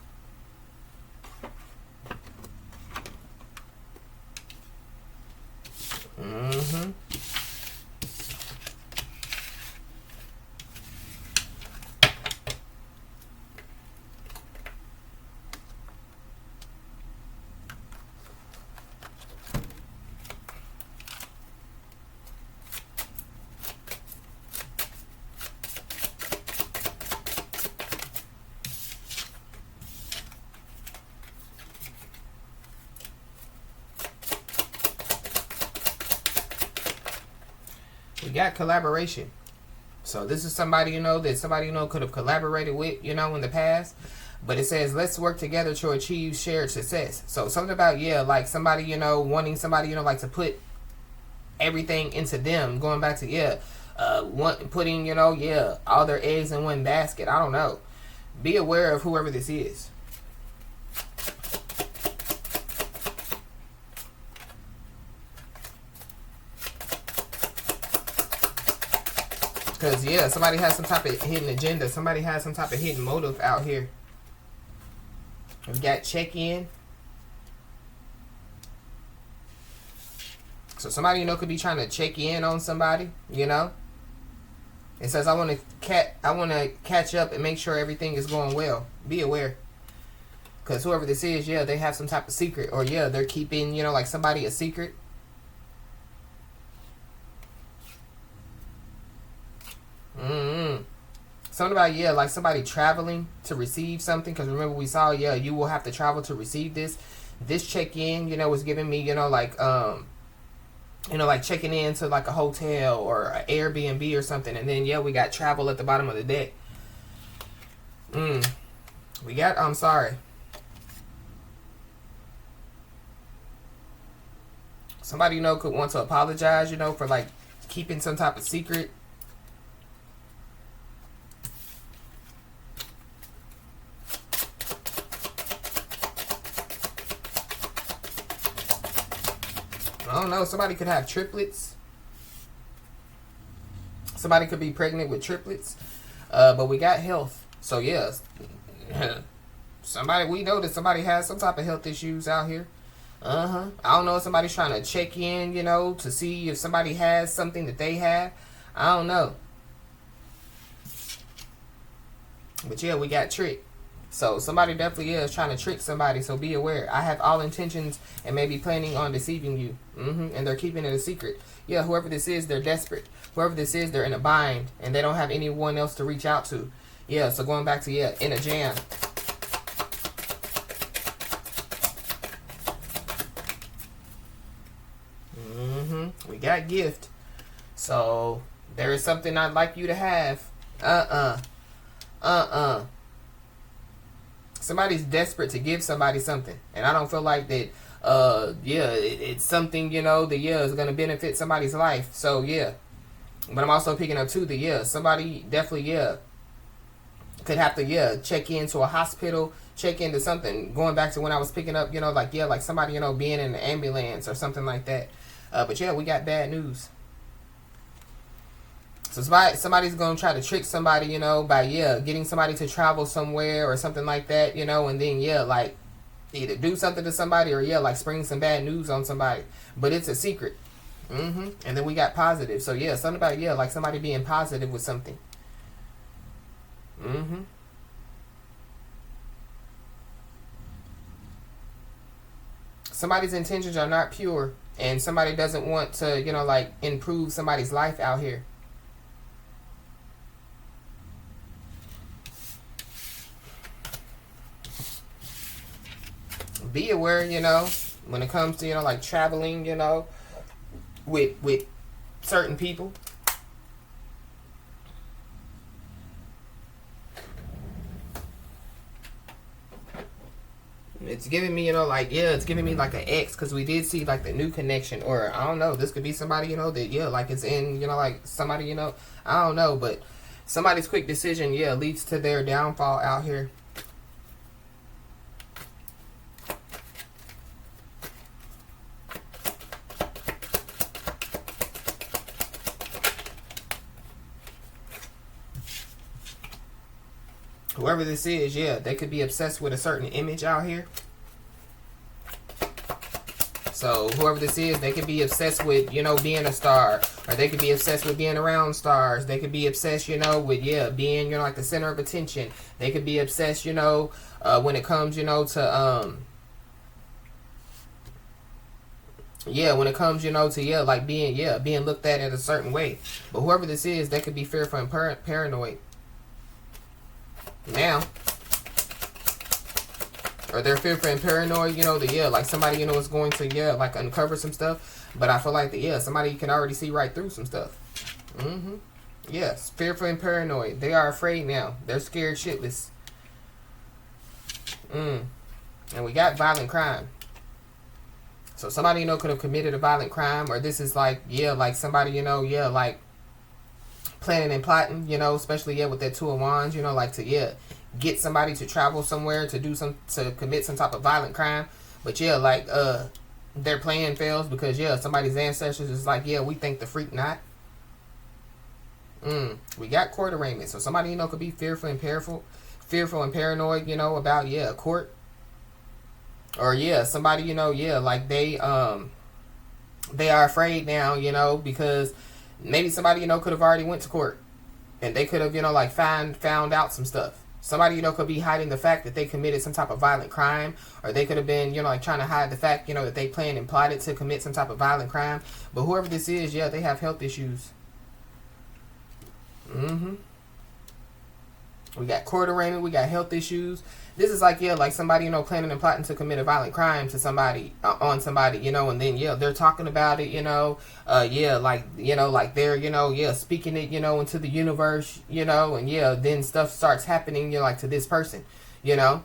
We got collaboration. So this is somebody, that somebody, could have collaborated with, in the past. But it says, let's work together to achieve shared success. So something about, yeah, like somebody, wanting somebody, like to put everything into them. Going back to, yeah, putting, yeah, all their eggs in one basket. I don't know. Be aware of whoever this is. Because, yeah, somebody has some type of hidden agenda. Somebody has some type of hidden motive out here. We got check-in. So somebody, could be trying to check in on somebody, It says, I want to catch up and make sure everything is going well. Be aware. Because whoever this is, yeah, they have some type of secret. Or, yeah, they're keeping, like somebody a secret. Something about, yeah, like somebody traveling to receive something. Because remember we saw, yeah, you will have to travel to receive this. This check-in, was giving me, like checking into like a hotel or an Airbnb or something. And then, yeah, we got travel at the bottom of the deck. We got, I'm sorry. Somebody, could want to apologize, for like keeping some type of secret. I don't know. Somebody could have triplets. Somebody could be pregnant with triplets. But we got health. So, yes. We know that somebody has some type of health issues out here. I don't know if somebody's trying to check in, to see if somebody has something that they have. I don't know. But, yeah, we got tricked. So somebody definitely is trying to trick somebody, so be aware. I have all intentions and maybe planning on deceiving you. And they're keeping it a secret. Yeah, whoever this is, they're desperate. Whoever this is, they're in a bind, and they don't have anyone else to reach out to. Yeah, so going back to, yeah, in a jam. We got gift. So there is something I'd like you to have. Somebody's desperate to give somebody something, and I don't feel like that. It's something that is gonna benefit somebody's life. So yeah, but I'm also picking up too that somebody definitely could have to check into a hospital, check into something. Going back to when I was picking up, like somebody being in an ambulance or something like that. But yeah, we got bad news. So somebody's going to try to trick somebody, by, getting somebody to travel somewhere or something like that, and then, like, either do something to somebody or, like, spring some bad news on somebody. But it's a secret. And then we got positive. So, yeah, something about, like somebody being positive with something. Somebody's intentions are not pure, and somebody doesn't want to, like, improve somebody's life out here. Be aware, when it comes to, like traveling, with certain people. It's giving me, like, yeah, it's giving me like an X, because we did see like the new connection, or I don't know, this could be somebody, that, yeah, like it's in, like somebody, I don't know, but somebody's quick decision, yeah, leads to their downfall out here. Whoever this is, yeah, they could be obsessed with a certain image out here. So whoever this is, they could be obsessed with, being a star. Or they could be obsessed with being around stars. They could be obsessed, with, yeah, being, like the center of attention. They could be obsessed, when it comes, to, yeah, when it comes, to, yeah, like being looked at in a certain way. But whoever this is, they could be fearful and paranoid. Now, or they're fearful and paranoid, that, yeah, like somebody, is going to, yeah, like uncover some stuff. But I feel like that, yeah, somebody can already see right through some stuff. Yes, fearful and paranoid. They are afraid now. They're scared shitless. And we got violent crime. So somebody, could have committed a violent crime, or this is like, yeah, like somebody, yeah, like planning and plotting, especially, yeah, with that Two of Wands, like to, yeah, get somebody to travel somewhere to commit some type of violent crime. But yeah, like their plan fails because, yeah, somebody's ancestors is like, yeah, we think the freak not. We got court arraignment. So somebody, could be fearful and paranoid, about, yeah, court. Or yeah, somebody, yeah, like they are afraid now, because maybe somebody, could have already went to court, and they could have, like found out some stuff. Somebody, could be hiding the fact that they committed some type of violent crime, or they could have been, like trying to hide the fact, that they planned and plotted to commit some type of violent crime. But whoever this is, yeah, they have health issues. We got court arraignment, we got health issues. This is like, yeah, like somebody, planning and plotting to commit a violent crime to somebody, on somebody, and then, yeah, they're talking about it, yeah, like, like they're, yeah, speaking it, into the universe, and yeah, then stuff starts happening, like to this person, That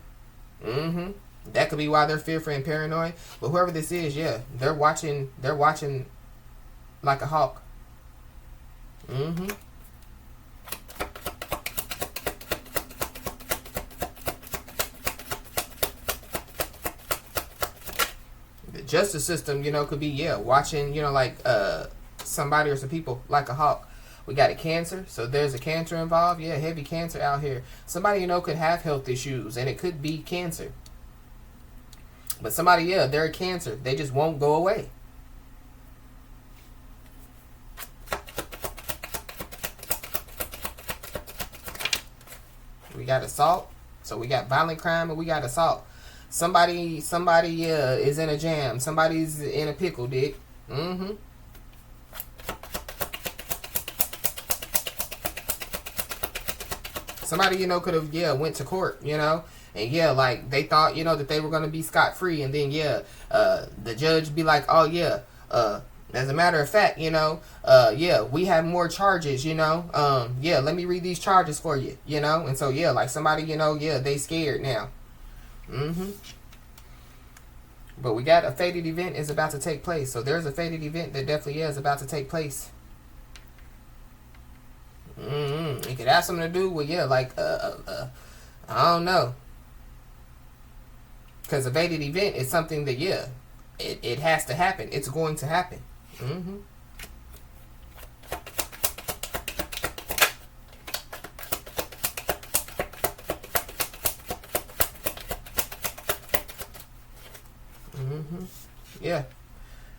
could be why they're fearful and paranoid. But whoever this is, yeah, they're watching like a hawk. Justice system, could be, yeah, watching, like somebody or some people like a hawk. We got a Cancer, so there's a Cancer involved. Yeah, heavy Cancer out here. Somebody, could have health issues, and it could be Cancer. But somebody, yeah, they're a Cancer. They just won't go away. We got assault, so we got violent crime, and we got assault. Somebody, is in a jam. Somebody's in a pickle, dick. Somebody, could have, yeah, went to court, and yeah, like they thought, that they were gonna be scot-free, and then, yeah, the judge be like, oh yeah, as a matter of fact, yeah, we have more charges, yeah, let me read these charges for you, and so, yeah, like somebody, yeah, they scared now. But we got a fated event is about to take place. So there's a fated event that definitely is about to take place. It could have something to do with, yeah, like I don't know, because a fated event is something that, yeah, it has to happen. It's going to happen. Yeah.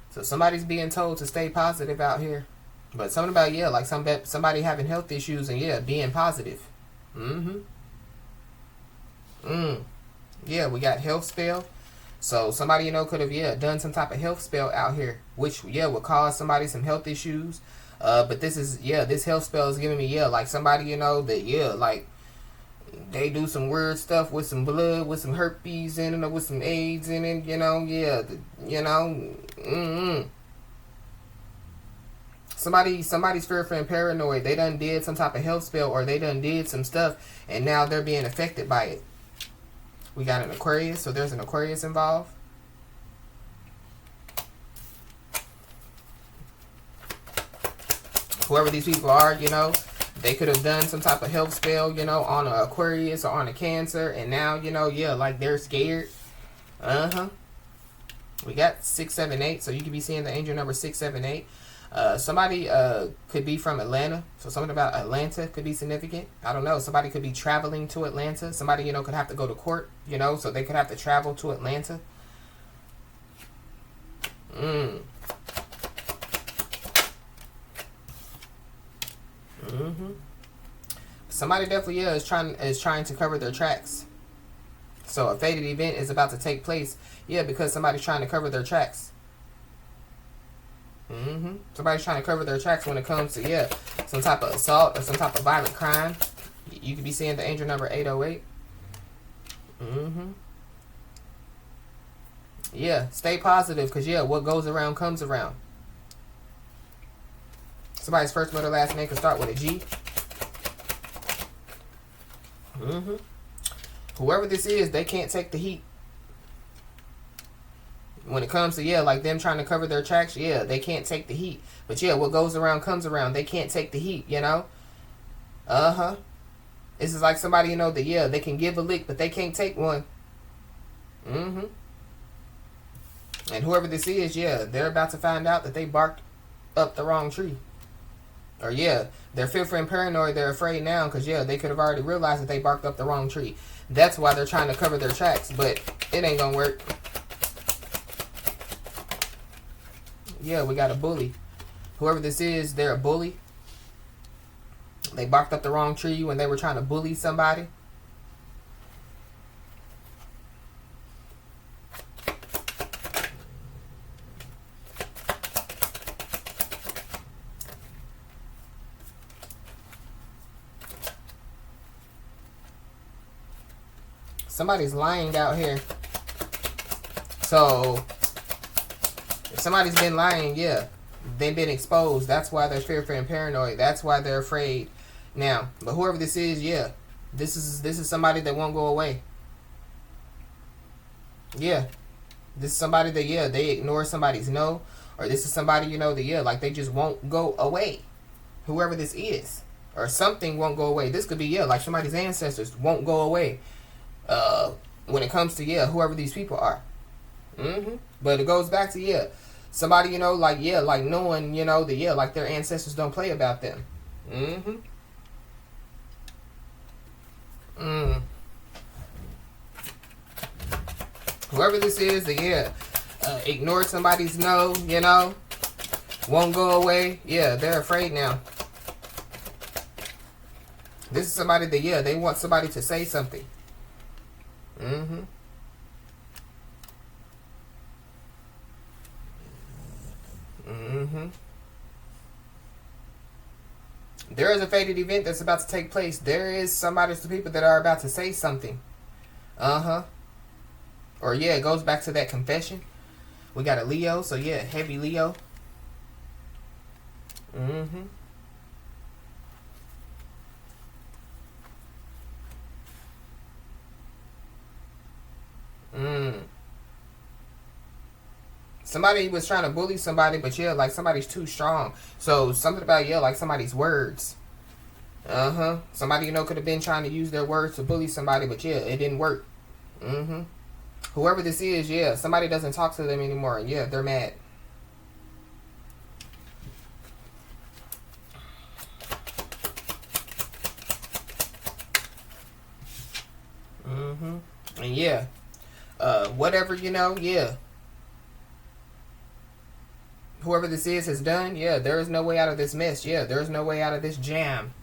So somebody's being told to stay positive out here. But something about, yeah, like somebody having health issues and, yeah, being positive. Yeah, we got health spell. So somebody, could have, yeah, done some type of health spell out here, which, yeah, would cause somebody some health issues. But this is, yeah, this health spell is giving me, yeah, like somebody, that, yeah, like they do some weird stuff with some blood, with some herpes in it, with some AIDS in it, yeah, Somebody's fearful and paranoid. They done did some type of health spell, or they done did some stuff, and now they're being affected by it. We got an Aquarius, so there's an Aquarius involved. Whoever these people are, you know, they could have done some type of health spell, you know, on an Aquarius or on a Cancer. And now, you know, yeah, like they're scared. We got 678, so you could be seeing the angel number 678. Somebody could be from Atlanta, so something about Atlanta could be significant. I don't know. Somebody could be traveling to Atlanta. Somebody, you know, could have to go to court, you know, so they could have to travel to Atlanta. Somebody definitely, yeah, is trying to cover their tracks. So a fated event is about to take place, yeah, because somebody's trying to cover their tracks. Somebody's trying to cover their tracks when it comes to, yeah, some type of assault or some type of violent crime. You could be seeing the angel number 808. Yeah, stay positive, because, yeah, what goes around comes around. Somebody's first, middle, last name can start with a G. Whoever this is, they can't take the heat. When it comes to, yeah, like them trying to cover their tracks, yeah, they can't take the heat. But, yeah, what goes around comes around. They can't take the heat, you know? This is like somebody, you know, that, yeah, they can give a lick, but they can't take one. And whoever this is, yeah, they're about to find out that they barked up the wrong tree. Or, yeah, they're fearful and paranoid. They're afraid now because, yeah, they could have already realized that they barked up the wrong tree. That's why they're trying to cover their tracks, but it ain't gonna work. Yeah, we got a bully. Whoever this is, they're a bully. They barked up the wrong tree when they were trying to bully somebody. Somebody's lying out here. So, if somebody's been lying, yeah, they've been exposed. That's why they're fearful and paranoid. That's why they're afraid now. But whoever this is, yeah, this is somebody that won't go away. Yeah, this is somebody that, yeah, they ignore somebody's no. Or this is somebody, you know, that, yeah, like they just won't go away. Whoever this is. Or something won't go away. This could be, yeah, like somebody's ancestors won't go away. When it comes to, yeah, whoever these people are. But it goes back to, yeah, somebody, you know, like, yeah, like knowing, you know, that, yeah, like their ancestors don't play about them. Whoever this is, that, yeah, ignored somebody's no, you know, won't go away. Yeah, they're afraid now. This is somebody that, yeah, they want somebody to say something. There is a fated event that's about to take place. There is somebody, some people that are about to say something. Or, yeah, it goes back to that confession. We got a Leo, so, yeah, heavy Leo. Somebody was trying to bully somebody, but, yeah, like somebody's too strong. So, something about, yeah, like somebody's words. Somebody, you know, could have been trying to use their words to bully somebody, but, yeah, it didn't work. Whoever this is, yeah, somebody doesn't talk to them anymore. Yeah, they're mad. And, yeah, whatever, you know, yeah. Whoever this is has done, yeah, there is no way out of this mess. Yeah, there is no way out of this jam.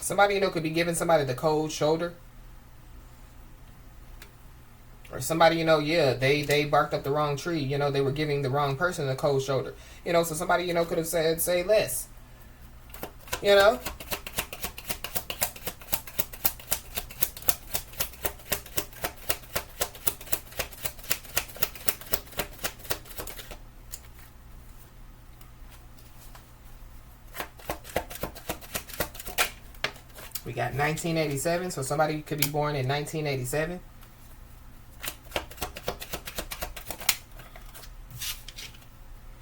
Somebody, you know, could be giving somebody the cold shoulder. Or somebody, you know, yeah, they barked up the wrong tree. You know, they were giving the wrong person the cold shoulder. You know, so somebody, you know, could have said, say less. You know? got 1987. So somebody could be born in 1987.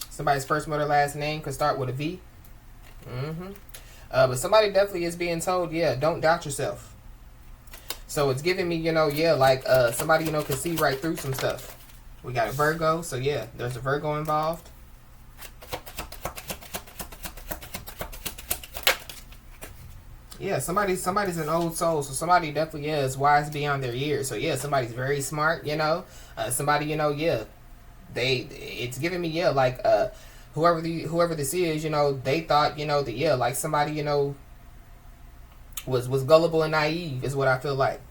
Somebody's first, middle, last name could start with a V. But somebody definitely is being told, yeah, don't doubt yourself. So it's giving me, yeah, like somebody, could see right through some stuff. We got a Virgo. So yeah, there's a Virgo involved. Yeah, somebody's an old soul. So somebody definitely is wise beyond their years. So yeah, somebody's very smart, somebody, yeah, it's giving me, yeah, like whoever this is, they thought, that, yeah, like somebody, was gullible and naive is what I feel like.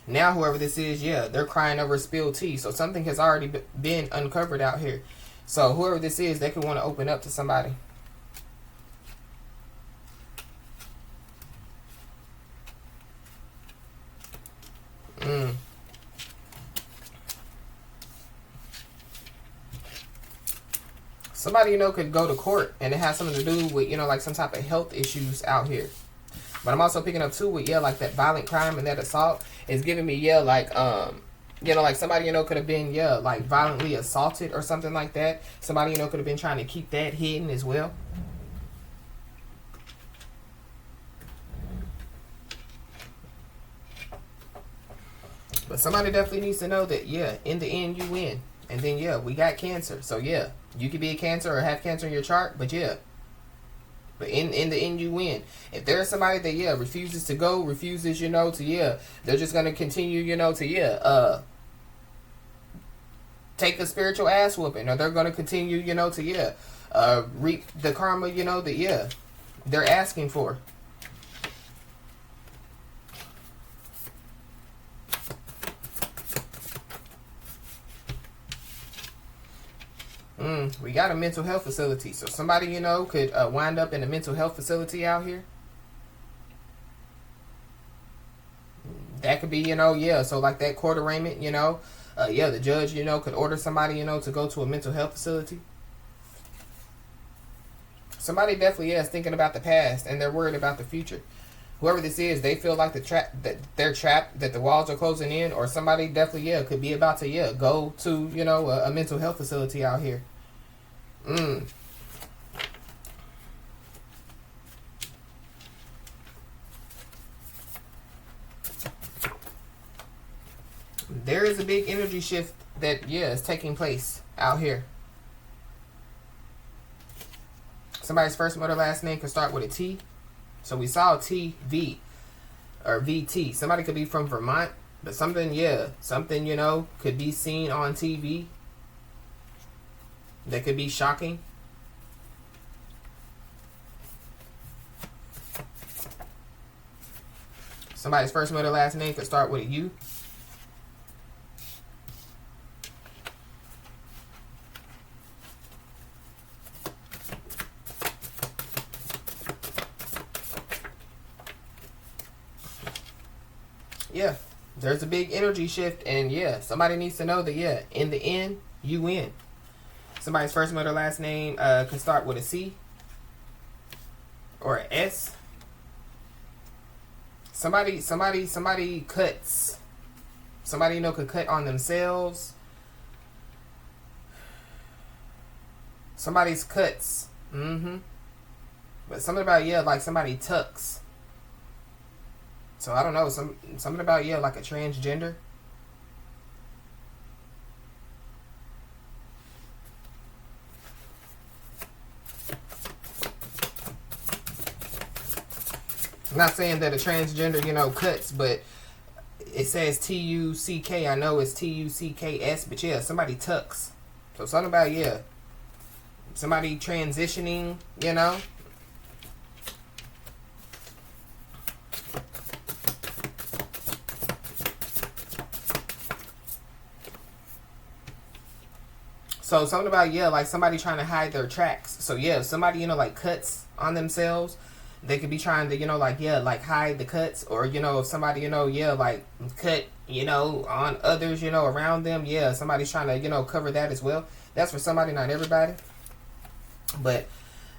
Now whoever this is, yeah, they're crying over spilled tea. So something has already been uncovered out here. So whoever this is, they could want to open up to somebody. Somebody, could go to court, and it has something to do with, like some type of health issues out here. But I'm also picking up too with, yeah, like that violent crime and that assault is giving me, yeah, like, like somebody, could have been, yeah, like violently assaulted or something like that. Somebody, could have been trying to keep that hidden as well. But somebody definitely needs to know that, yeah, in the end, you win. And then, yeah, we got Cancer. So, yeah, you could be a Cancer or have Cancer in your chart, but, yeah. But in the end, you win. If there's somebody that, yeah, refuses to go, refuses, to, yeah, they're just going to continue, to, yeah, take a spiritual ass whooping. Or they're going to continue, to, yeah, reap the karma, that, yeah, they're asking for. We got a mental health facility. So somebody, could wind up in a mental health facility out here. That could be, yeah. So like that court arraignment, yeah, the judge, could order somebody, to go to a mental health facility. Somebody definitely, is thinking about the past and they're worried about the future. Whoever this is, they feel like that they're trapped, that the walls are closing in, or somebody definitely, yeah, could be about to, yeah, go to, a mental health facility out here. There is a big energy shift that, yeah, is taking place out here. Somebody's first, middle, last name could start with a T. So we saw TV or VT. Somebody could be from Vermont, but something, yeah, something, could be seen on TV that could be shocking. Somebody's first, middle, last name could start with a U. Yeah, there's a big energy shift, and yeah, somebody needs to know that, yeah, in the end, you win. Somebody's first, middle, last name can start with a C or an S. Somebody cuts. Somebody, could cut on themselves. Somebody's cuts. But something about, yeah, like somebody tucks. So I don't know, something about, yeah, like a transgender. I'm not saying that a transgender, cuts, but it says T-U-C-K. I know it's T-U-C-K-S, but yeah, somebody tucks. So something about, yeah, somebody transitioning, So something about, yeah, like somebody trying to hide their tracks. So yeah, if somebody, like cuts on themselves, they could be trying to, like, yeah, like hide the cuts. Or, if somebody, yeah, like cut, on others, around them. Yeah, somebody's trying to, cover that as well. That's for somebody, not everybody. But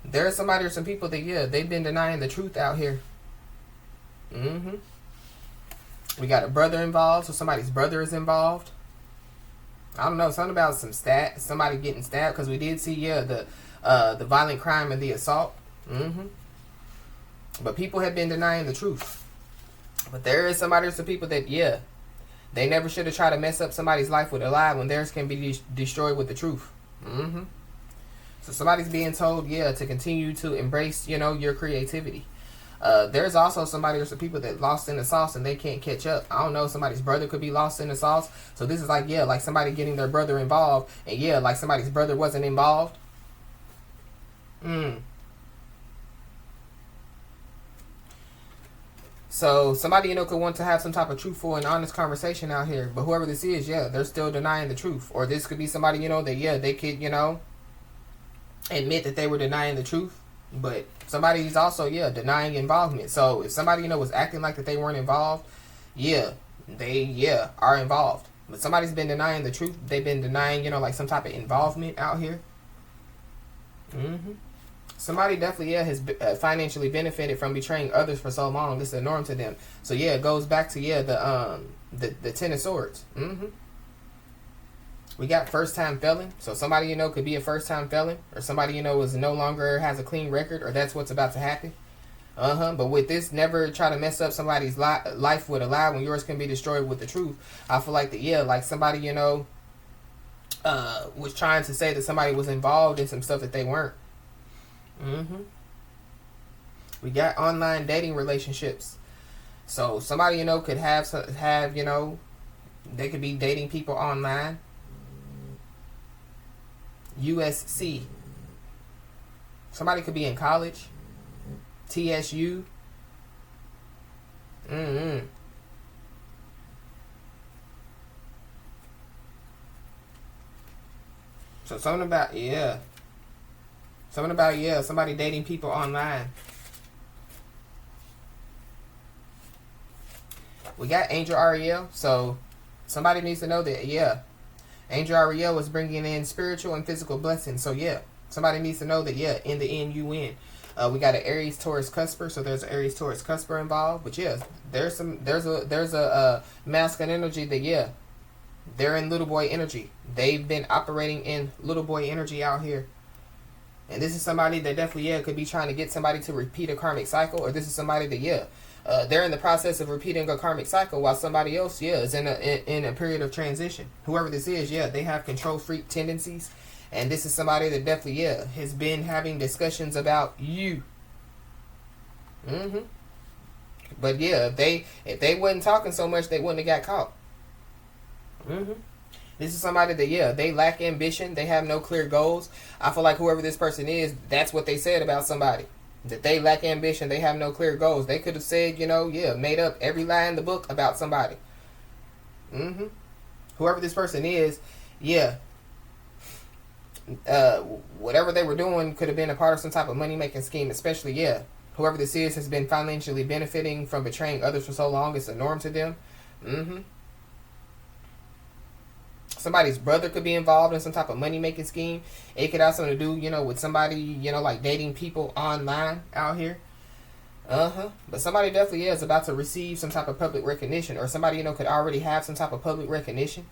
there's somebody or some people that, yeah, they've been denying the truth out here. Mm-hmm. We got a brother involved, so somebody's brother is involved. I don't know, something about somebody getting stabbed, because we did see, yeah, the violent crime and the assault. Mm-hmm. But people have been denying the truth. But there is somebody or some people that, yeah, they never should have tried to mess up somebody's life with a lie when theirs can be destroyed with the truth. Mm-hmm. So somebody's being told, yeah, to continue to embrace, your creativity. There's also somebody or some people that lost in the sauce and they can't catch up. I don't know, somebody's brother could be lost in the sauce. So this is like, yeah, like somebody getting their brother involved. And yeah, like somebody's brother wasn't involved. So somebody, could want to have some type of truthful and honest conversation out here. But whoever this is, yeah, they're still denying the truth. Or this could be somebody, that, yeah, they could, admit that they were denying the truth. But somebody's also, yeah, denying involvement. So if somebody, was acting like that they weren't involved, yeah, they, yeah, are involved. But somebody's been denying the truth. They've been denying, like some type of involvement out here. Mm-hmm. Somebody definitely, yeah, has financially benefited from betraying others for so long. This is a norm to them. So yeah, it goes back to, yeah, the Ten of Swords. Mm-hmm. We got first-time felon. So somebody, could be a first-time felon. Or somebody, is no longer has a clean record. Or that's what's about to happen. But with this, never try to mess up somebody's life with a lie when yours can be destroyed with the truth. I feel like that, yeah, like somebody, was trying to say that somebody was involved in some stuff that they weren't. Mm-hmm. We got online dating relationships. So somebody, could have, they could be dating people online. USC. Somebody could be in college. TSU. Mm-hmm. So something about, yeah. Something about, yeah, somebody dating people online. We got Angel Ariel. So somebody needs to know that, yeah, Angel Ariel is bringing in spiritual and physical blessings. So yeah, somebody needs to know that, yeah, in the end you win. We got an Aries Taurus cusper, so there's an Aries Taurus cusper involved. But yeah, there's a masculine energy that, yeah, they're in little boy energy. They've been operating in little boy energy out here. And this is somebody that definitely, yeah, could be trying to get somebody to repeat a karmic cycle. Or this is somebody that, yeah, they're in the process of repeating a karmic cycle while somebody else, yeah, is in a period of transition. Whoever this is, yeah, they have control freak tendencies. And this is somebody that definitely, yeah, has been having discussions about you. Mm-hmm. But yeah, if they wasn't talking so much, they wouldn't have got caught. Mm-hmm. This is somebody that, yeah, they lack ambition. They have no clear goals. I feel like whoever this person is, that's what they said about somebody. That they lack ambition. They have no clear goals. They could have said, yeah, made up every lie in the book about somebody. Mm-hmm. Whoever this person is, yeah, whatever they were doing could have been a part of some type of money-making scheme. Especially, yeah, whoever this is has been financially benefiting from betraying others for so long. It's a norm to them. Mm-hmm. Somebody's brother could be involved in some type of money-making scheme. It could have something to do, with somebody, like dating people online out here. But somebody definitely is about to receive some type of public recognition. Or somebody, could already have some type of public recognition.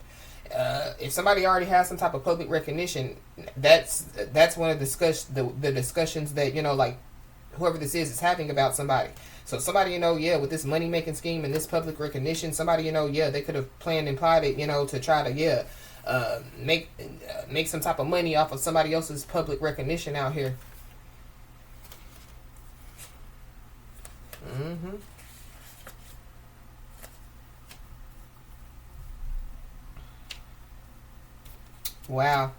If somebody already has some type of public recognition, that's one of the discussions that, like, whoever this is having about somebody. So somebody, yeah, with this money-making scheme and this public recognition, somebody, yeah, they could have planned and plotted, to try to, yeah, make some type of money off of somebody else's public recognition out here. Mm-hmm. Wow.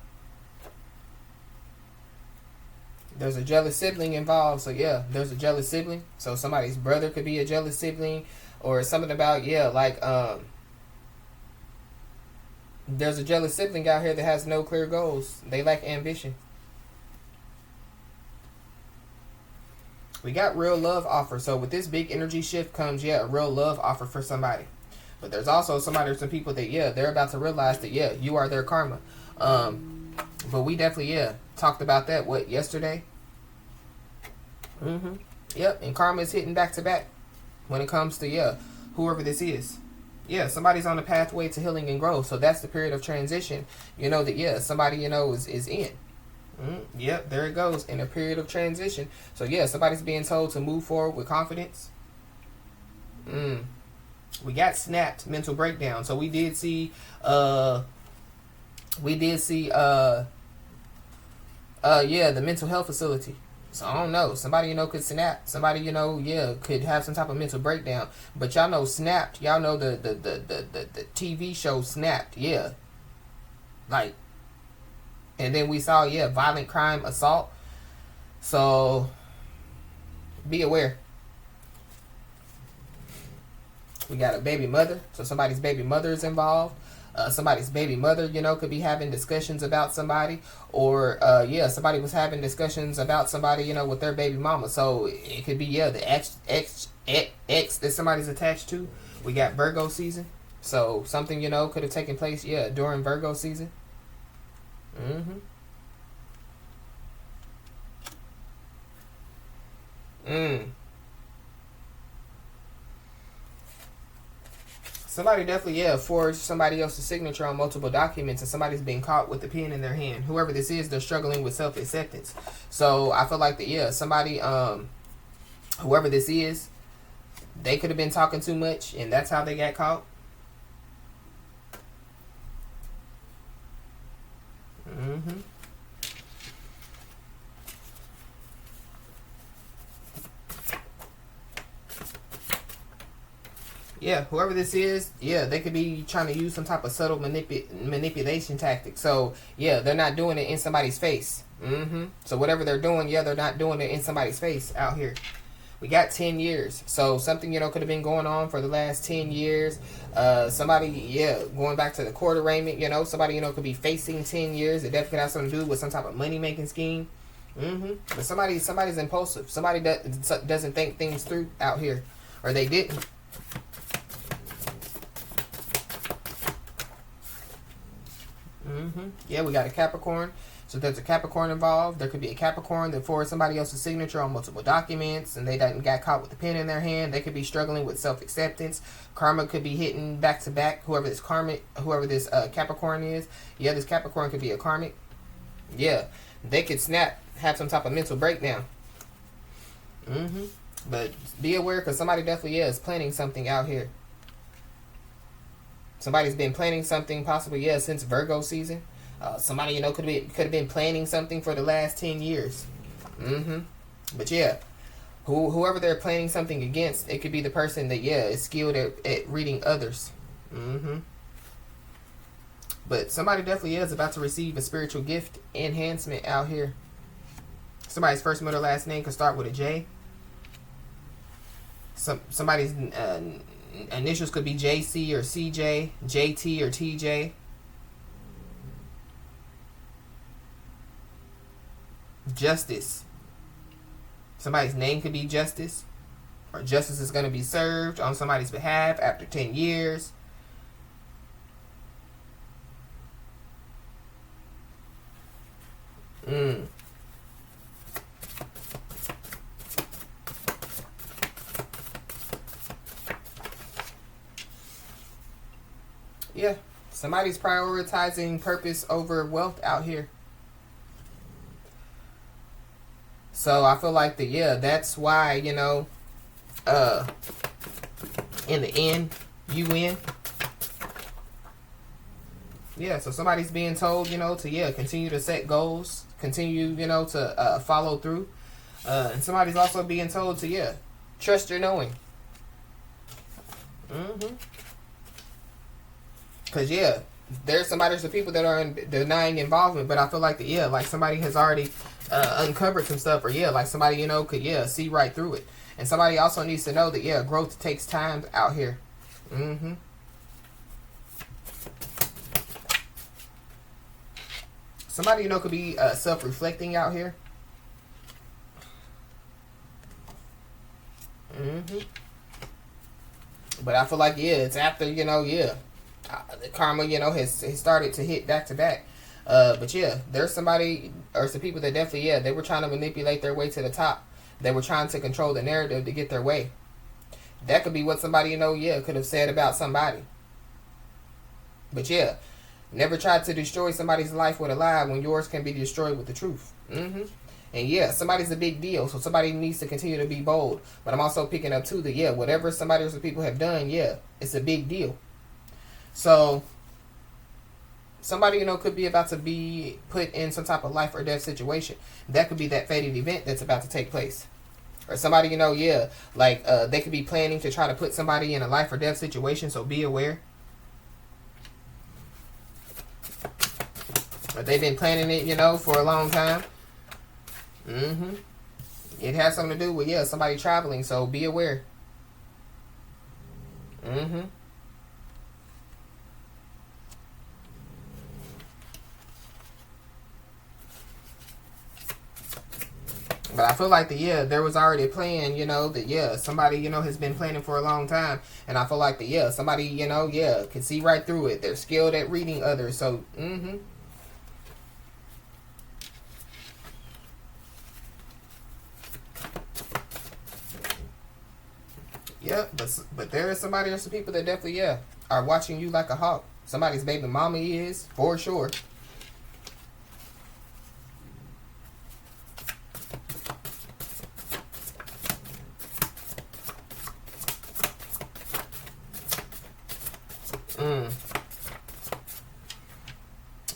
There's a jealous sibling involved. So yeah, there's a jealous sibling. So somebody's brother could be a jealous sibling. Or something about, yeah, like, there's a jealous sibling out here that has no clear goals. They lack ambition. We got real love offer. So with this big energy shift comes, yeah, a real love offer for somebody. But there's also somebody or some people that, yeah, they're about to realize that, yeah, you are their karma. But we definitely, yeah, talked about that, yesterday? Mm-hmm. Yep, and karma is hitting back to back. when it comes to, yeah, whoever this is. Yeah, somebody's on the pathway to healing and growth. So that's the period of transition, you know, that, yeah, somebody, you know, is in. Yep, there it goes, in a period of transition. So, yeah, somebody's being told to move forward with confidence. We got snapped, mental breakdown. So we did see, yeah, the mental health facility. So I don't know. Somebody, you know, could snap. Somebody, you know, yeah, could have some type of mental breakdown. But y'all know Snapped. Y'all know the TV show Snapped. Yeah. Like, and then we saw, yeah, violent crime, assault. So be aware. We got a baby mother. So somebody's baby mother is involved. Somebody's baby mother, you know, could be having discussions about somebody, or yeah, somebody was having discussions about somebody, you know, with their baby mama. So it could be, yeah, the ex that somebody's attached to. We got Virgo season, so something, you know, could have taken place, yeah, during Virgo season. Somebody definitely, yeah, forged somebody else's signature on multiple documents, and somebody's being caught with the pen in their hand. Whoever this is, they're struggling with self-acceptance. So I feel like that, yeah, somebody, whoever this is, they could have been talking too much, and that's how they got caught. Yeah, whoever this is, yeah, they could be trying to use some type of subtle manipulation tactic. So, yeah, they're not doing it in somebody's face. So whatever they're doing, yeah, they're not doing it in somebody's face out here. We got 10 years. So something, you know, could have been going on for the last 10 years. Somebody, yeah, going back to the court arraignment, you know, somebody, you know, could be facing 10 years. It definitely has something to do with some type of money-making scheme. But somebody's impulsive. Somebody doesn't think things through out here. Or they didn't. Yeah, we got a Capricorn. So there's a Capricorn involved. There could be a Capricorn that forged somebody else's signature on multiple documents, and they got caught with the pen in their hand. They could be struggling with self-acceptance. Karma could be hitting back to back. Whoever this Capricorn is, yeah, this Capricorn could be a karmic. Yeah, they could snap, have some type of mental breakdown. But be aware, because somebody definitely is planning something out here. Somebody's been planning something, possibly, yeah, since Virgo season. Somebody, you know, could have been planning something for the last 10 years. But yeah, whoever they're planning something against, it could be the person that, yeah, is skilled at reading others. But somebody definitely is about to receive a spiritual gift enhancement out here. Somebody's first, middle, last name could start with a J. Somebody's initials could be JC or CJ, JT or TJ. Justice. Somebody's name could be Justice, or justice is going to be served on somebody's behalf after 10 years. Yeah, somebody's prioritizing purpose over wealth out here. So I feel like that's why, you know, in the end, you win. Yeah, so somebody's being told, you know, to, yeah, continue to set goals, continue, you know, to follow through. And somebody's also being told to, yeah, trust your knowing. Because, yeah, there's some people that are denying involvement, but I feel like, yeah, like somebody has already uncovered some stuff, or, yeah, like somebody, you know, could, yeah, see right through it. And somebody also needs to know that, yeah, growth takes time out here. Somebody, you know, could be self-reflecting out here. But I feel like, yeah, it's after, you know, yeah, the karma, you know, has started to hit back to back. But yeah, there's somebody or some people that definitely, yeah, they were trying to manipulate their way to the top. They were trying to control the narrative to get their way. That could be what somebody, yeah, could have said about somebody. But yeah, never try to destroy somebody's life with a lie when yours can be destroyed with the truth. And yeah, somebody's a big deal, so somebody needs to continue to be bold. But I'm also picking up too that, yeah, whatever somebody or some people have done, yeah, it's a big deal. So somebody, could be about to be put in some type of life or death situation. That could be that fated event that's about to take place. Or somebody, yeah, like they could be planning to try to put somebody in a life or death situation, so be aware. But they've been planning it, for a long time. It has something to do with, yeah, somebody traveling, so be aware. But I feel like there was already a plan, that, yeah, somebody, has been planning for a long time. And I feel like that, yeah, somebody, yeah, can see right through it. They're skilled at reading others. So, yeah, but there is somebody or some people that definitely, yeah, are watching you like a hawk. Somebody's baby mama is, for sure.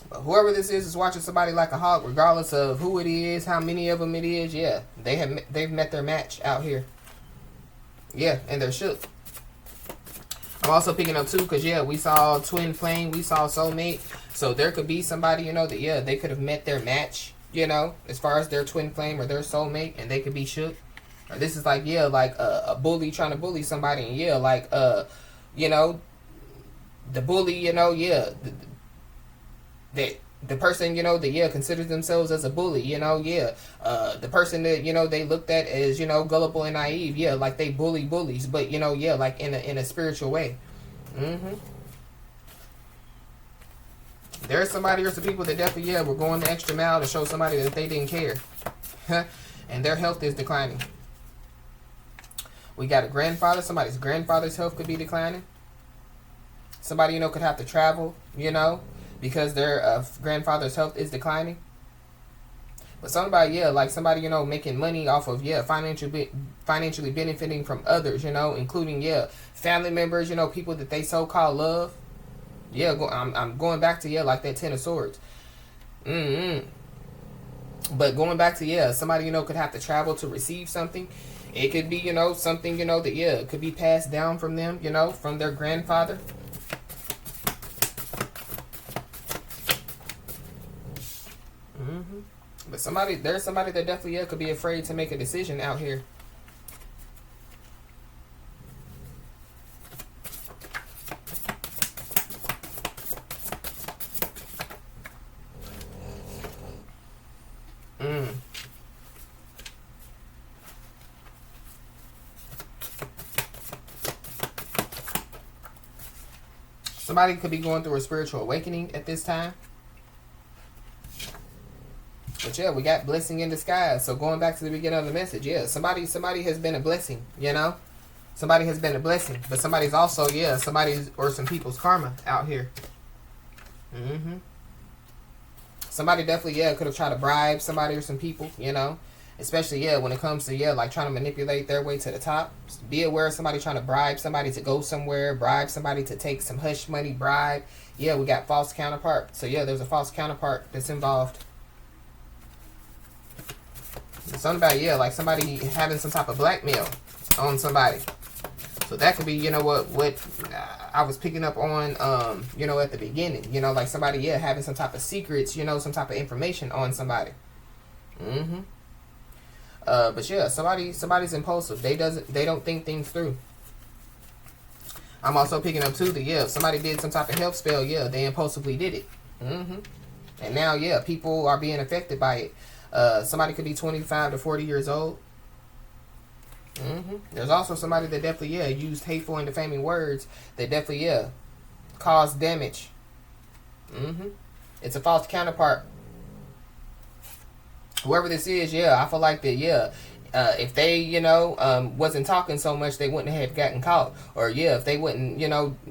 But whoever this is watching somebody like a hawk, regardless of who it is, how many of them it is. Yeah, they've met their match out here. Yeah, and they're shook. I'm also picking up too, because yeah, we saw twin flame, we saw soulmate. So there could be somebody, that, yeah, they could have met their match, as far as their twin flame or their soulmate, and they could be shook. Or this is like, yeah, like a bully trying to bully somebody, and yeah, like the bully, yeah, the person, that, yeah, considers themselves as a bully, yeah, the person that, they looked at as, gullible and naive, yeah, like they bully bullies, but, yeah, like in a spiritual way. There's somebody or some people that definitely, yeah, were going the extra mile to show somebody that they didn't care. And their health is declining. We got a grandfather. Somebody's grandfather's health could be declining. Somebody, could have to travel, because their grandfather's health is declining. But somebody, yeah, like somebody, making money off of, yeah, financially benefiting from others, including, yeah, family members, people that they so-called love. Yeah, I'm going back to, yeah, like that Ten of Swords. But going back to, yeah, somebody, could have to travel to receive something. It could be, something, that, yeah, could be passed down from them, from their grandfather. But there's somebody that definitely, yeah, could be afraid to make a decision out here. Somebody could be going through a spiritual awakening at this time. But yeah, we got blessing in disguise. So going back to the beginning of the message, yeah, somebody has been a blessing, Somebody has been a blessing. But somebody's also, yeah, somebody's or some people's karma out here. Somebody definitely, yeah, could have tried to bribe somebody or some people, Especially, yeah, when it comes to, yeah, like trying to manipulate their way to the top. Be aware of somebody trying to bribe somebody to go somewhere, bribe somebody to take some hush money, bribe. Yeah, we got false counterpart. So yeah, there's a false counterpart that's involved. Something about, yeah, like somebody having some type of blackmail on somebody. So that could be, what I was picking up on, at the beginning. Like somebody, yeah, having some type of secrets, some type of information on somebody. But yeah, somebody's impulsive. They don't think things through. I'm also picking up too that, yeah, if somebody did some type of health spell, yeah, they impulsively did it. And now, yeah, people are being affected by it. Somebody could be 25 to 40 years old. There's also somebody that definitely, yeah, used hateful and defaming words that definitely, yeah, caused damage. It's a false counterpart. Whoever this is, yeah, I feel like that, yeah, if they, wasn't talking so much, they wouldn't have gotten caught. Or yeah, if they wouldn't,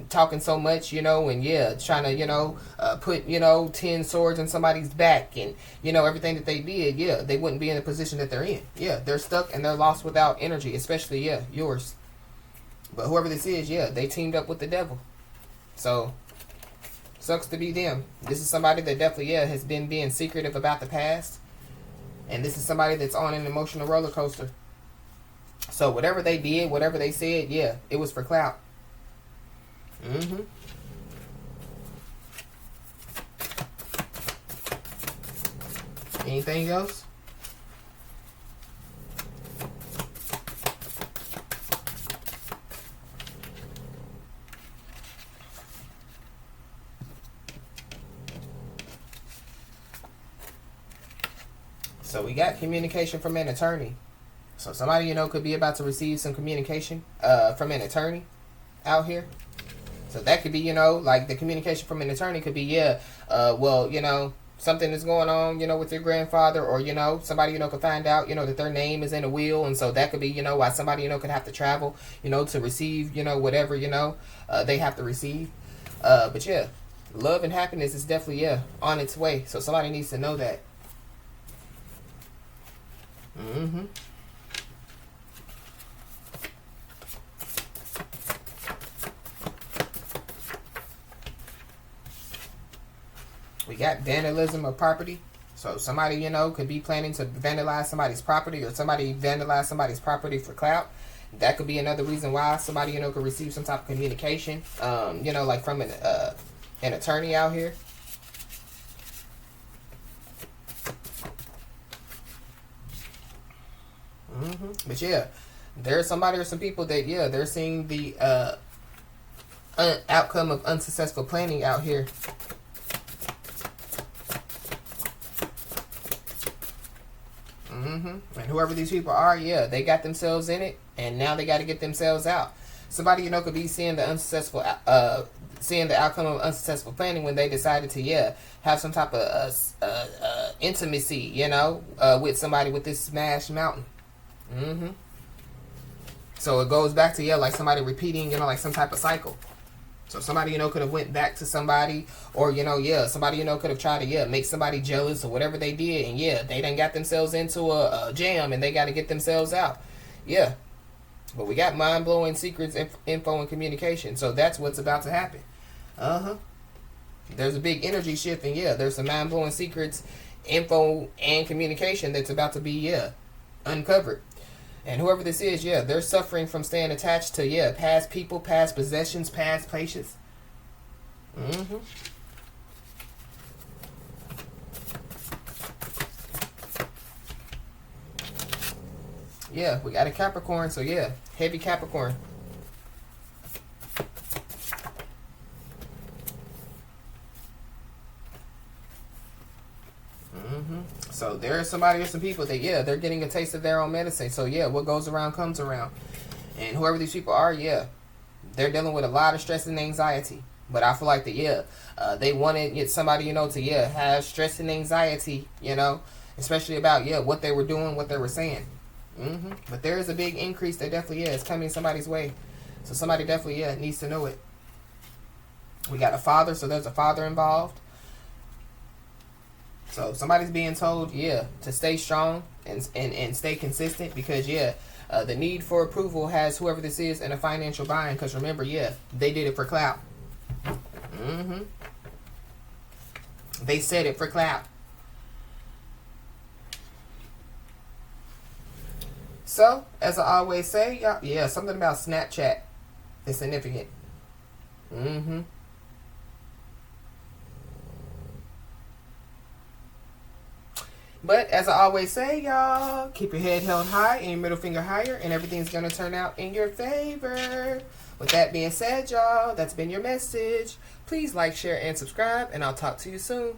talking so much, and yeah, trying to, put, 10 swords in somebody's back, and everything that they did, yeah, they wouldn't be in the position that they're in. Yeah, they're stuck and they're lost without energy, especially, yeah, yours. But whoever this is, yeah, they teamed up with the devil. So sucks to be them. This is somebody that definitely, yeah, has been being secretive about the past. And this is somebody that's on an emotional roller coaster. So whatever they did, whatever they said, yeah, it was for clout. Anything else? So we got communication from an attorney. So somebody, could be about to receive some communication from an attorney out here. So that could be, like the communication from an attorney could be, yeah, something is going on, with your grandfather, or, somebody, could find out, that their name is in a will. And so that could be, why somebody, could have to travel, to receive, whatever, they have to receive. But yeah, love and happiness is definitely, yeah, on its way. So somebody needs to know that. We got vandalism of property. So somebody, could be planning to vandalize somebody's property, or somebody vandalize somebody's property for clout. That could be another reason why somebody, could receive some type of communication, like from an attorney out here. But yeah, there's somebody or some people that, yeah, they're seeing the outcome of unsuccessful planning out here. And whoever these people are, yeah, they got themselves in it, and now they got to get themselves out. Somebody, could be seeing the seeing the outcome of unsuccessful planning when they decided to, yeah, have some type of intimacy, with somebody with this smashed mountain. So it goes back to, yeah, like somebody repeating, like some type of cycle. So somebody, could have went back to somebody, or, yeah, somebody, could have tried to, yeah, make somebody jealous or whatever they did. And yeah, they done got themselves into a jam, and they got to get themselves out. Yeah. But we got mind-blowing secrets, info, and communication. So that's what's about to happen. There's a big energy shift, and yeah, there's some mind-blowing secrets, info, and communication that's about to be, yeah, uncovered. And whoever this is, yeah, they're suffering from staying attached to, yeah, past people, past possessions, past places. Yeah, we got a Capricorn, so yeah, heavy Capricorn. So there is somebody or some people that, yeah, they're getting a taste of their own medicine. So yeah, what goes around comes around. And whoever these people are, yeah, they're dealing with a lot of stress and anxiety. But I feel like that, yeah, they wanted somebody, to, yeah, have stress and anxiety, especially about, yeah, what they were doing, what they were saying. But there is a big increase that definitely, yeah, is coming somebody's way. So somebody definitely, yeah, needs to know it. We got a father, so there's a father involved. So somebody's being told, yeah, to stay strong and stay consistent, because, yeah, the need for approval has whoever this is in a financial bind. Because remember, yeah, they did it for clout. They said it for clout. So, as I always say, y'all, yeah, something about Snapchat is significant. But as I always say, y'all, keep your head held high and your middle finger higher, and everything's going to turn out in your favor. With that being said, y'all, that's been your message. Please like, share, and subscribe, and I'll talk to you soon.